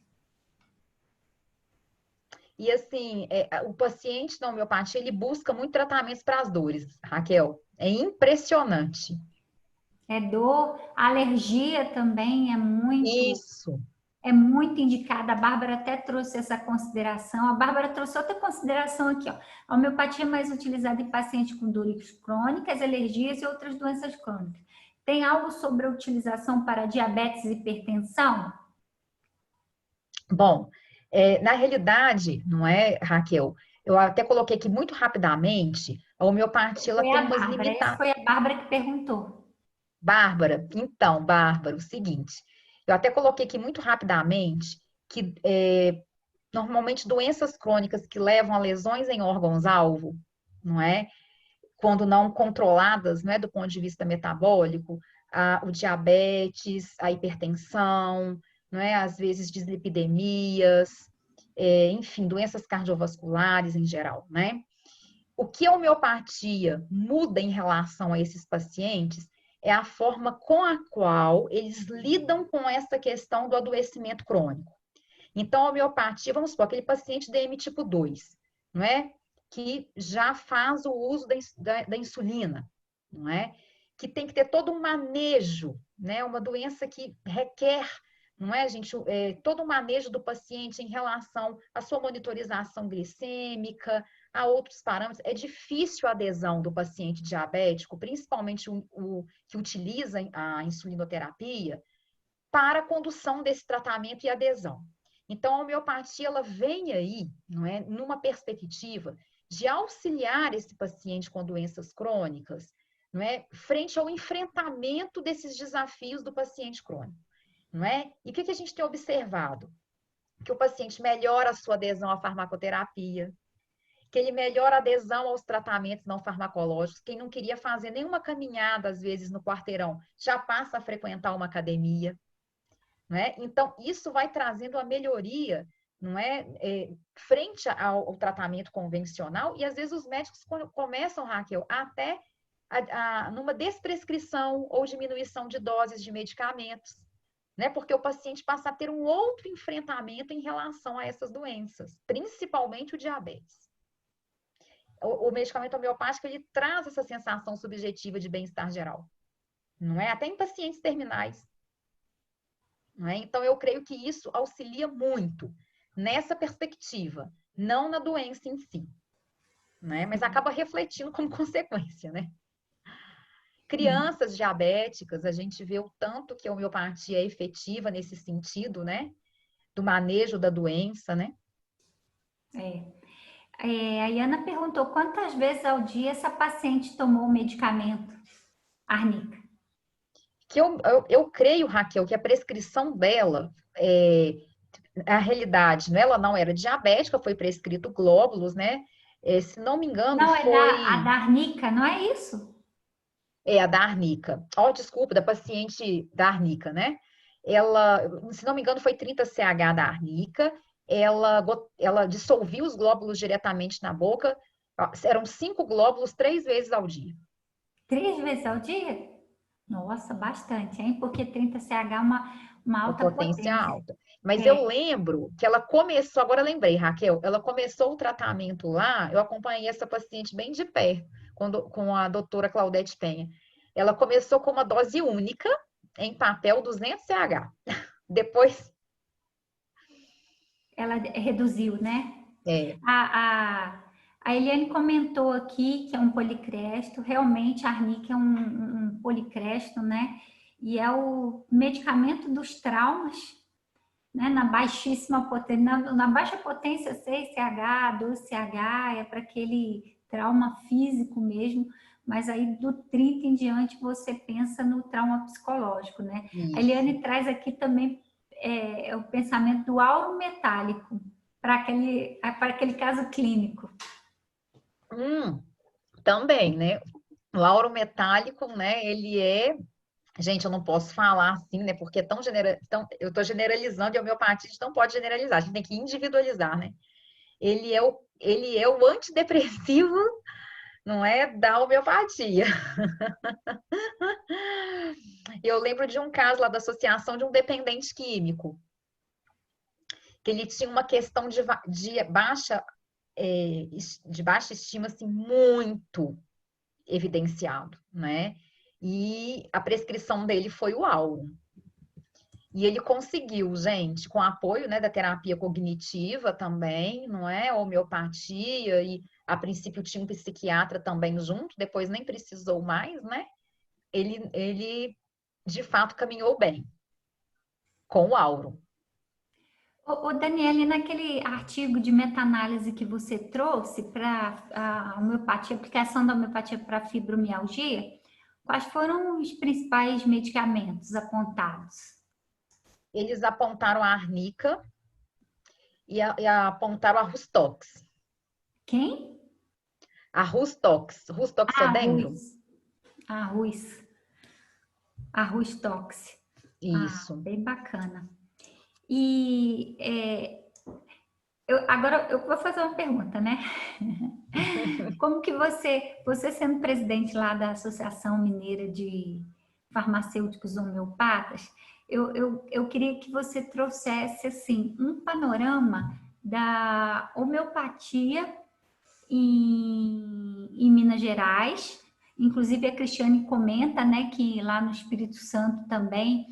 E assim, o paciente na homeopatia, ele busca muito tratamentos para as dores, Raquel. É impressionante. É dor, alergia também Isso. é muito indicada. A Bárbara até trouxe essa consideração. A Bárbara trouxe outra consideração aqui, ó. A homeopatia é mais utilizada em pacientes com dores crônicas, alergias e outras doenças crônicas. Tem algo sobre a utilização para diabetes e hipertensão? Bom, na realidade, não é, Raquel? Eu até coloquei aqui muito rapidamente, a homeopatia ela Foi tem a umas Bárbara. Essa limitações. foi a Bárbara que perguntou. Bárbara, então, Bárbara, o seguinte, eu até coloquei aqui muito rapidamente que normalmente doenças crônicas que levam a lesões em órgãos-alvo, não é? Quando não controladas, não é, do ponto de vista metabólico, o diabetes, a hipertensão, não é? Às vezes dislipidemias, enfim, doenças cardiovasculares em geral, né? O que a homeopatia muda em relação a esses pacientes é a forma com a qual eles lidam com essa questão do adoecimento crônico. Então, a homeopatia, vamos supor, aquele paciente DM tipo 2, não é? Que já faz o uso da insulina, não é? Que tem que ter todo um manejo, né? Uma doença que requer, não é, gente, todo o manejo do paciente em relação à sua monitorização glicêmica, a outros parâmetros. É difícil a adesão do paciente diabético, principalmente o que utiliza a insulinoterapia, para a condução desse tratamento e adesão. Então, a homeopatia ela vem aí, não é, numa perspectiva de auxiliar esse paciente com doenças crônicas, não é, frente ao enfrentamento desses desafios do paciente crônico, não é? E o que a gente tem observado? Que o paciente melhora a sua adesão à farmacoterapia, que ele melhora a adesão aos tratamentos não farmacológicos. Quem não queria fazer nenhuma caminhada, às vezes, no quarteirão, já passa a frequentar uma academia. Não é? Então, isso vai trazendo a melhoria, não é, frente ao tratamento convencional, e às vezes os médicos começam, Raquel, até numa desprescrição ou diminuição de doses de medicamentos, né? Porque o paciente passa a ter um outro enfrentamento em relação a essas doenças, principalmente o diabetes. O medicamento homeopático, ele traz essa sensação subjetiva de bem-estar geral, não é? Até em pacientes terminais. Né? Então, eu creio que isso auxilia muito nessa perspectiva, não na doença em si, né? Mas acaba refletindo como consequência, né? Crianças diabéticas, a gente vê o tanto que a homeopatia é efetiva nesse sentido, né? Do manejo da doença, né? A Iana perguntou quantas vezes ao dia essa paciente tomou o medicamento, Arnica. Que eu creio, Raquel, que a prescrição dela, a realidade, né? Ela não era diabética, foi prescrito glóbulos, né? Se não me engano, Não, a foi da Arnica, não é isso? a da Arnica. Oh, desculpa, da paciente da Arnica, né? Ela, se não me engano, foi 30 CH da Arnica. Ela dissolvia os glóbulos diretamente na boca. Eram 5 glóbulos 3 vezes ao dia. 3 vezes ao dia? Nossa, bastante, hein? Porque 30 CH é uma Uma alta potência potência. alta. Mas eu É, lembro que ela começou, agora eu lembrei, Raquel, ela começou o tratamento lá, eu acompanhei essa paciente bem de perto, com a doutora Claudete Penha. Ela começou com uma dose única, em papel 200 CH. Depois... Ela reduziu, né? É, A Eliane comentou aqui que é um policresto, realmente a arnica é um policresto, né? E é o medicamento dos traumas, né? Na baixíssima potência, na baixa potência 6CH, 12CH, é para aquele trauma físico mesmo, mas aí do 30 em diante você pensa no trauma psicológico, né? A isso. Eliane traz aqui também o pensamento do auro metálico para aquele caso clínico. Também, né? O auro metálico, né? Ele é... Gente, eu não posso falar assim, né? Porque é eu estou generalizando e a homeopatia a gente não pode generalizar, a gente tem que individualizar, né? Ele é o antidepressivo, não é, da homeopatia. Eu lembro de um caso lá da associação de um dependente químico, que ele tinha uma questão de baixa estima, assim, muito evidenciado, né? E a prescrição dele foi o auro. E ele conseguiu, gente, com apoio, né, da terapia cognitiva também, não é? Homeopatia, e a princípio tinha um psiquiatra também junto, depois nem precisou mais, né? Ele de fato caminhou bem com o auro. Daniele, naquele artigo de meta-análise que você trouxe para a homeopatia, aplicação da homeopatia para fibromialgia, quais foram os principais medicamentos apontados? Eles apontaram a arnica e apontaram a Rustox. Quem? A Rustox. Rustox é dendro? Arroz. Arroz. Arroz tox. Isso. Bem bacana. E agora eu vou fazer uma pergunta, né? Como que você sendo presidente lá da Associação Mineira de Farmacêuticos Homeopatas, eu queria que você trouxesse assim um panorama da homeopatia em Minas Gerais. Inclusive a Cristiane comenta, né, que lá no Espírito Santo também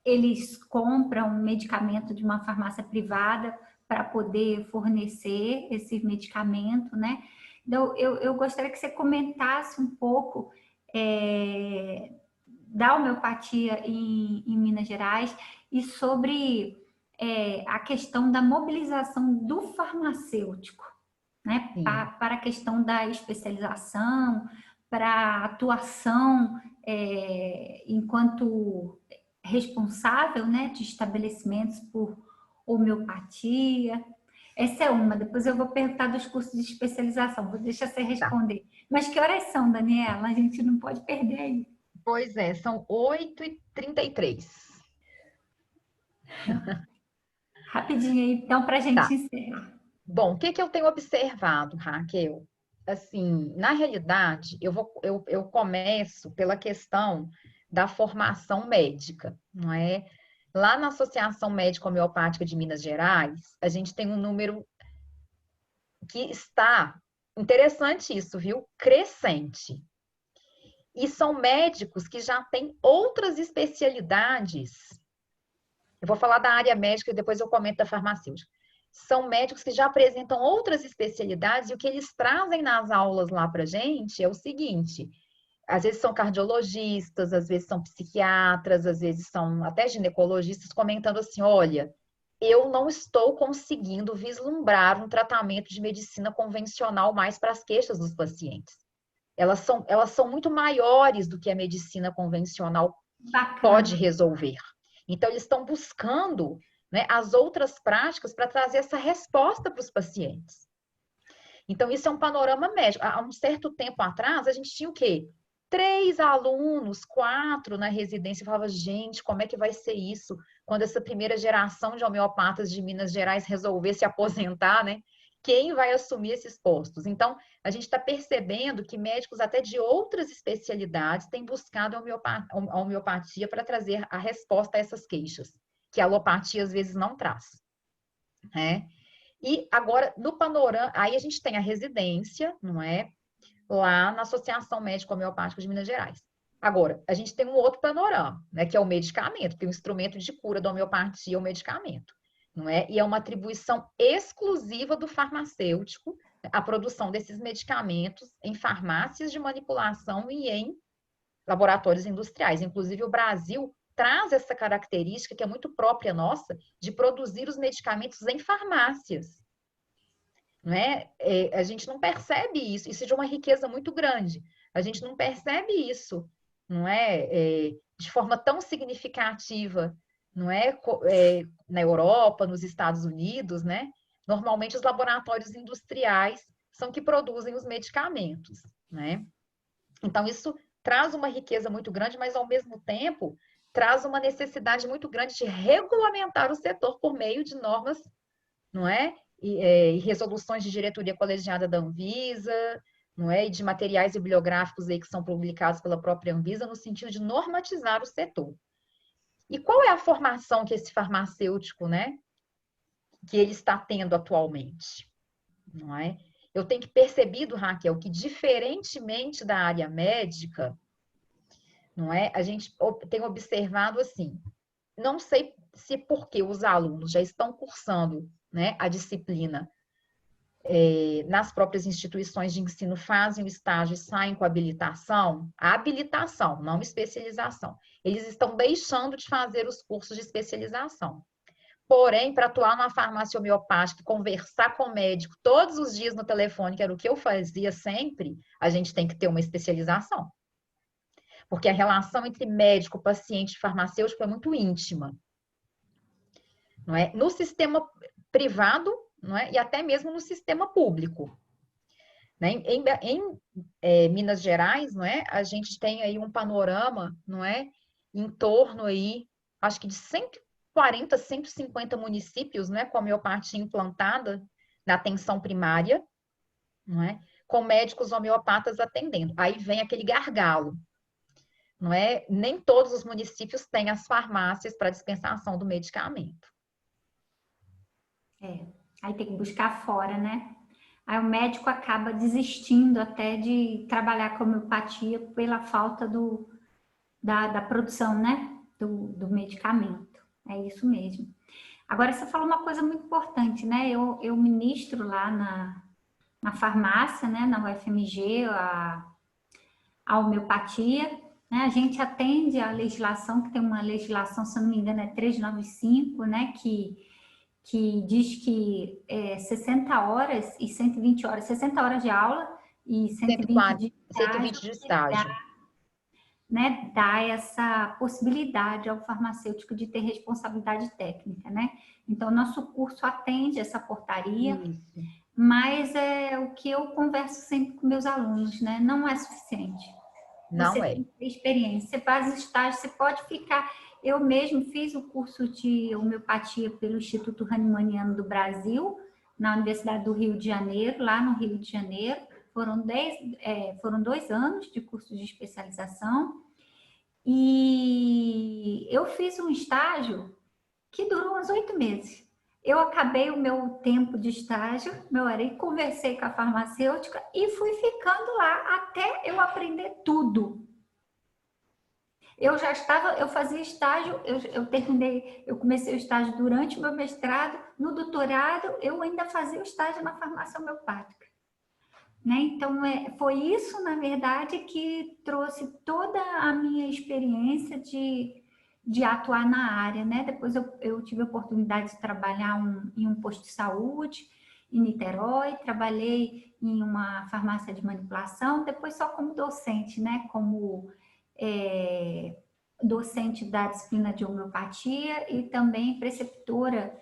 eles compram medicamento de uma farmácia privada para poder fornecer esse medicamento, né? Então, eu gostaria que você comentasse um pouco da homeopatia em Minas Gerais e sobre a questão da mobilização do farmacêutico, né? Sim. Para a questão da especialização, para a atuação enquanto responsável, né, de estabelecimentos por homeopatia. Essa é uma. Depois eu vou perguntar dos cursos de especialização. Vou deixar você Tá. responder. Mas que horas são, Daniela? A gente não pode perder aí. Pois é, são 8h33. Rapidinho aí, então, para a gente Tá. encerrar. Bom, o que que eu tenho observado, Raquel? Assim, na realidade, eu começo pela questão da formação médica, não é? Lá na Associação Médica Homeopática de Minas Gerais, a gente tem um número que está, interessante isso, viu? Crescente. E são médicos que já têm outras especialidades. Eu vou falar da área médica e depois eu comento da farmacêutica. São médicos que já apresentam outras especialidades e o que eles trazem nas aulas lá para gente é o seguinte: às vezes são cardiologistas, às vezes são psiquiatras, às vezes são até ginecologistas comentando assim: olha, eu não estou conseguindo vislumbrar um tratamento de medicina convencional mais para as queixas dos pacientes. Elas são muito maiores do que a medicina convencional pode Bacana. resolver. Então, eles estão buscando, né, as outras práticas para trazer essa resposta para os pacientes. Então, isso é um panorama médico. Há um certo tempo atrás, a gente tinha o quê? 3 alunos, 4 na residência. Eu falava, gente, como é que vai ser isso quando essa primeira geração de homeopatas de Minas Gerais resolver se aposentar, né? Quem vai assumir esses postos? Então, a gente está percebendo que médicos até de outras especialidades têm buscado a homeopatia para trazer a resposta a essas queixas, que a alopatia às vezes não traz, né? E agora, no panorama, aí a gente tem a residência, não é? Lá na Associação Médica Homeopática de Minas Gerais. Agora, a gente tem um outro panorama, né, que é o medicamento, que é o instrumento de cura da homeopatia, o medicamento, não é? E é uma atribuição exclusiva do farmacêutico a produção desses medicamentos em farmácias de manipulação e em laboratórios industriais. Inclusive, o Brasil traz essa característica que é muito própria nossa de produzir os medicamentos em farmácias. Não é? A gente não percebe isso, isso é de uma riqueza muito grande. A gente não percebe isso, não é? De forma tão significativa, não é? Na Europa, nos Estados Unidos, né? Normalmente os laboratórios industriais são que produzem os medicamentos, né? Então isso traz uma riqueza muito grande, mas ao mesmo tempo traz uma necessidade muito grande de regulamentar o setor por meio de normas, não é? E resoluções de diretoria colegiada da Anvisa, não é? E de materiais bibliográficos aí que são publicados pela própria Anvisa no sentido de normatizar o setor. E qual é a formação que esse farmacêutico, né, que ele está tendo atualmente, não é? Eu tenho percebido, Raquel, que diferentemente da área médica, não é? A gente tem observado assim, não sei se porque os alunos já estão cursando, né, a disciplina nas próprias instituições de ensino, fazem o estágio e saem com a habilitação, não especialização. Eles estão deixando de fazer os cursos de especialização. Porém, para atuar numa farmácia homeopática, conversar com o médico todos os dias no telefone, que era o que eu fazia sempre, a gente tem que ter uma especialização. Porque a relação entre médico, paciente e farmacêutico é muito íntima. Não é? No sistema privado, não é? E até mesmo no sistema público. Né? Em Minas Gerais, não é? A gente tem aí um panorama, não é? Em torno aí, acho que de 140, 150 municípios, não é? Com a homeopatia implantada na atenção primária, não é? Com médicos homeopatas atendendo. Aí vem aquele gargalo, não é? Nem todos os municípios têm as farmácias para dispensação do medicamento. Aí tem que buscar fora, né? Aí o médico acaba desistindo até de trabalhar com homeopatia pela falta da produção, né? Do medicamento. É isso mesmo. Agora, você falou uma coisa muito importante, né? Eu ministro lá na farmácia, né? Na UFMG, a homeopatia, né? A gente atende a legislação, que tem uma legislação, se eu não me engano, é 395, né? Que diz que 60 horas e 120 horas, 60 horas de aula e 120 de estágio, 120 de estágio. né, dá essa possibilidade ao farmacêutico de ter responsabilidade técnica, né? Então, nosso curso atende essa portaria, Isso. mas é o que eu converso sempre com meus alunos, né? Não é suficiente. Não Você é. tem que ter experiência, você faz estágio, você pode ficar. Eu mesmo fiz o curso de homeopatia pelo Instituto Hahnemanniano do Brasil, na Universidade do Rio de Janeiro, lá no Rio de Janeiro. Foram 2 anos de curso de especialização. E eu fiz um estágio que durou uns 8 meses. Eu acabei o meu tempo de estágio, meu horário, conversei com a farmacêutica e fui ficando lá até eu aprender tudo. Eu fazia estágio, eu comecei o estágio durante o meu mestrado, no doutorado eu ainda fazia o estágio na farmácia homeopática. Né? Então, foi isso, na verdade, que trouxe toda a minha experiência de atuar na área. Né? Depois eu tive a oportunidade de trabalhar em um posto de saúde em Niterói, trabalhei em uma farmácia de manipulação, depois só como docente, né? Como docente da disciplina de homeopatia e também preceptora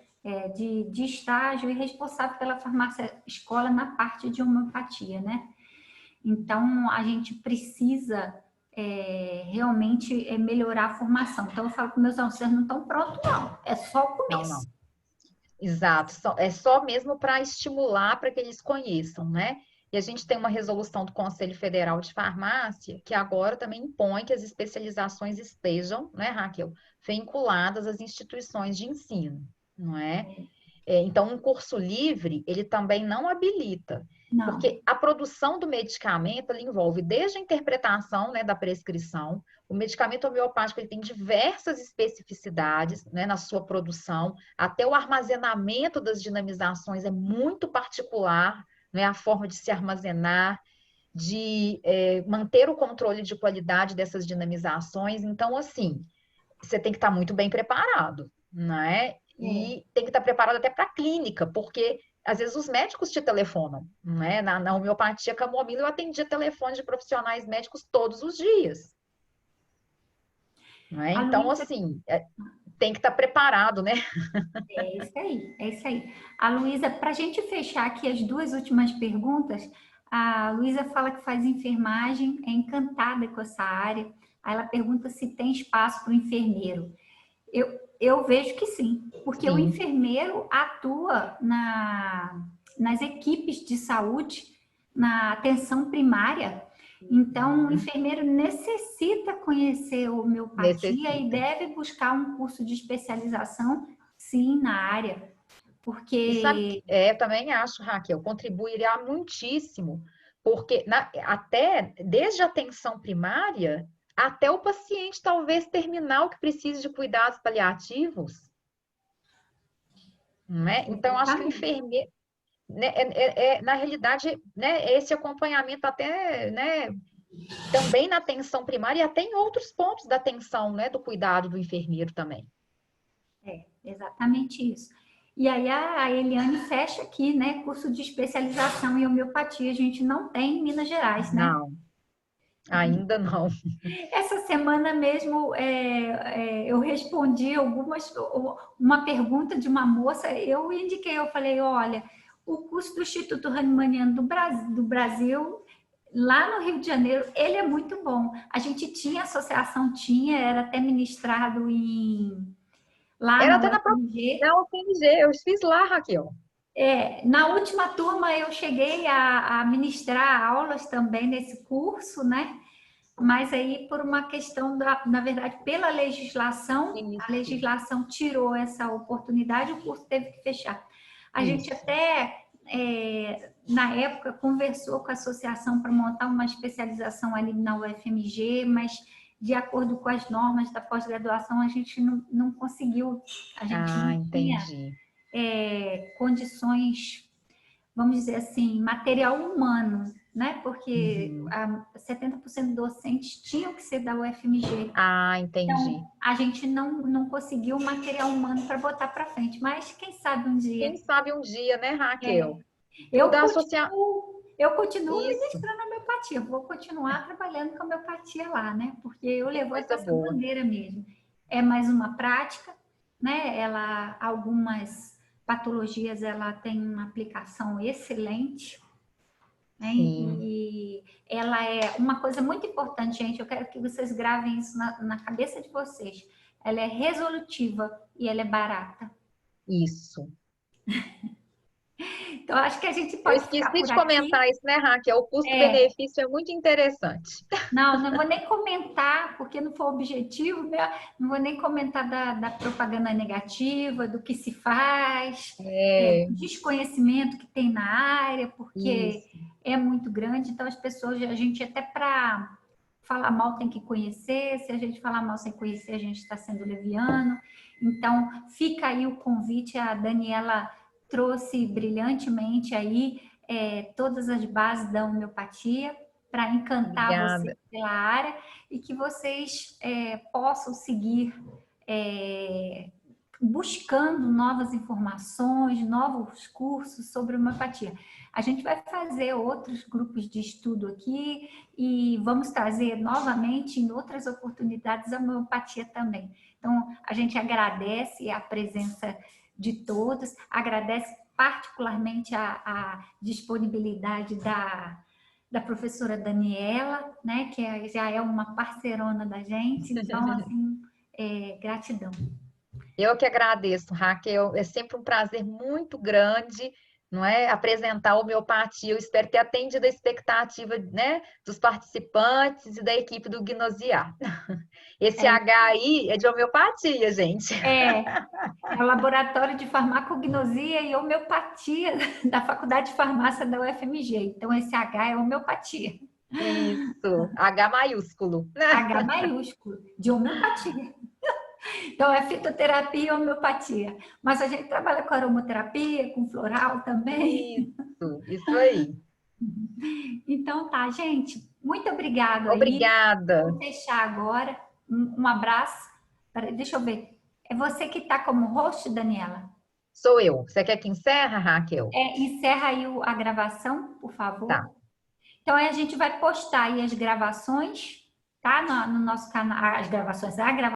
de estágio e responsável pela farmácia escola na parte de homeopatia, né? Então, a gente precisa realmente melhorar a formação. Então, eu falo para meus alunos, vocês não estão prontos, não. É só o começo. Não. Exato. É só mesmo para estimular, para que eles conheçam, né? E a gente tem uma resolução do Conselho Federal de Farmácia que agora também impõe que as especializações estejam, né, Raquel, vinculadas às instituições de ensino, não é? Então, um curso livre, ele também não habilita, Não. porque a produção do medicamento, ele envolve desde a interpretação, né, da prescrição, o medicamento homeopático, ele tem diversas especificidades, né, na sua produção, até o armazenamento das dinamizações é muito particular, né, a forma de se armazenar, de manter o controle de qualidade dessas dinamizações. Então, assim, você tem que estar muito bem preparado, né? É. E tem que estar preparado até para a clínica, porque às vezes os médicos te telefonam, né? Na homeopatia camomila eu atendia telefone de profissionais médicos todos os dias, né? A Então, Luísa, assim, tem que estar preparado, né? é isso aí, é isso aí. A Luísa, para a gente fechar aqui as duas últimas perguntas, a Luísa fala que faz enfermagem, é encantada com essa área. Aí ela pergunta se tem espaço para o enfermeiro. Eu vejo que sim, porque o Sim. enfermeiro atua nas equipes de saúde, na atenção primária. Então, o enfermeiro necessita conhecer homeopatia e Necessita. deve buscar um curso de especialização, sim, na área, E sabe, porque eu também acho, Raquel, contribuirá muitíssimo, porque até desde a atenção primária até o paciente talvez terminal que precise de cuidados paliativos, não é? Então, acho que o exatamente. enfermeiro, né, na realidade, né, esse acompanhamento até, né, também na atenção primária e até em outros pontos da atenção, né, do cuidado do enfermeiro também. É, exatamente isso. E aí a Eliane fecha aqui, né? Curso de especialização em homeopatia, a gente não tem em Minas Gerais, né? Não, ainda não. Essa semana mesmo eu respondi uma pergunta de uma moça, eu indiquei, eu falei, olha, o curso do Instituto Hahnemanniano do Brasil, lá no Rio de Janeiro, ele é muito bom. A gente tinha, a associação tinha, era até ministrado lá Era na até UFMG. na UFMG, eu fiz lá, Raquel. Na última turma eu cheguei a ministrar aulas também nesse curso, né? Mas aí por uma questão na verdade, pela legislação, a Isso, legislação tirou essa oportunidade, o curso teve que fechar. A gente isso. até, na época, conversou com a associação para montar uma especialização ali na UFMG, mas de acordo com as normas da pós-graduação, a gente não conseguiu, a gente Ah, não tinha entendi. condições, vamos dizer assim, material humano, né? Porque Uhum. 70% dos docentes tinham que ser da UFMG. Ah, Então, entendi. a gente não conseguiu material humano para botar para frente, mas quem sabe um Quem dia. sabe um dia, né, Raquel? O Eu da associação. continuo Isso, ministrando homeopatia, vou continuar trabalhando com homeopatia lá, né? Porque eu levanto coisa essa boa. bandeira mesmo. É mais uma prática, né? Ela, algumas patologias, ela tem uma aplicação excelente, né? Sim, E ela é uma coisa muito importante, gente. Eu quero que vocês gravem isso na cabeça de vocês. Ela é resolutiva e ela é barata. isso. Então, acho que a gente Eu pode ficar esqueci por de aqui. comentar isso, né, Raquel? O É, custo-benefício é muito interessante. não vou nem comentar, porque não foi o objetivo, né? Não vou nem comentar da propaganda negativa, do que se faz, É, do desconhecimento que tem na área, porque isso. é muito grande. Então, as pessoas, a gente até para falar mal tem que conhecer. Se a gente falar mal sem conhecer, a gente está sendo leviano. Então, fica aí o convite. A Daniela trouxe brilhantemente aí todas as bases da homeopatia para encantar vocês Obrigada. pela área e que vocês possam seguir buscando novas informações, novos cursos sobre homeopatia. A gente vai fazer outros grupos de estudo aqui e vamos trazer novamente, em outras oportunidades, a homeopatia também. Então, a gente agradece a presença de todos, agradece particularmente a disponibilidade da professora Daniela, né, que já é uma parceirona da gente, então, assim, gratidão. Eu que agradeço, Raquel. É sempre um prazer muito grande não é? Apresentar a homeopatia. Eu espero ter atendido a expectativa, né, dos participantes e da equipe do Gnosear. Esse É, H aí é de homeopatia, gente. é, é o Laboratório de Farmacognosia e Homeopatia da Faculdade de Farmácia da UFMG. Então, esse H é homeopatia. Isso, H maiúsculo. H maiúsculo, de homeopatia. Então, é fitoterapia e homeopatia. Mas a gente trabalha com aromaterapia, com floral também. Isso aí. Então, tá, gente. Muito obrigado aí. Obrigada. Vou fechar agora. Um abraço. Peraí, deixa eu ver. É você que está como host, Daniela? Sou eu. Você quer que encerra, Raquel? Encerra aí a gravação, por favor. Tá. Então, aí a gente vai postar aí as gravações, tá? No nosso canal, as gravações, a gravação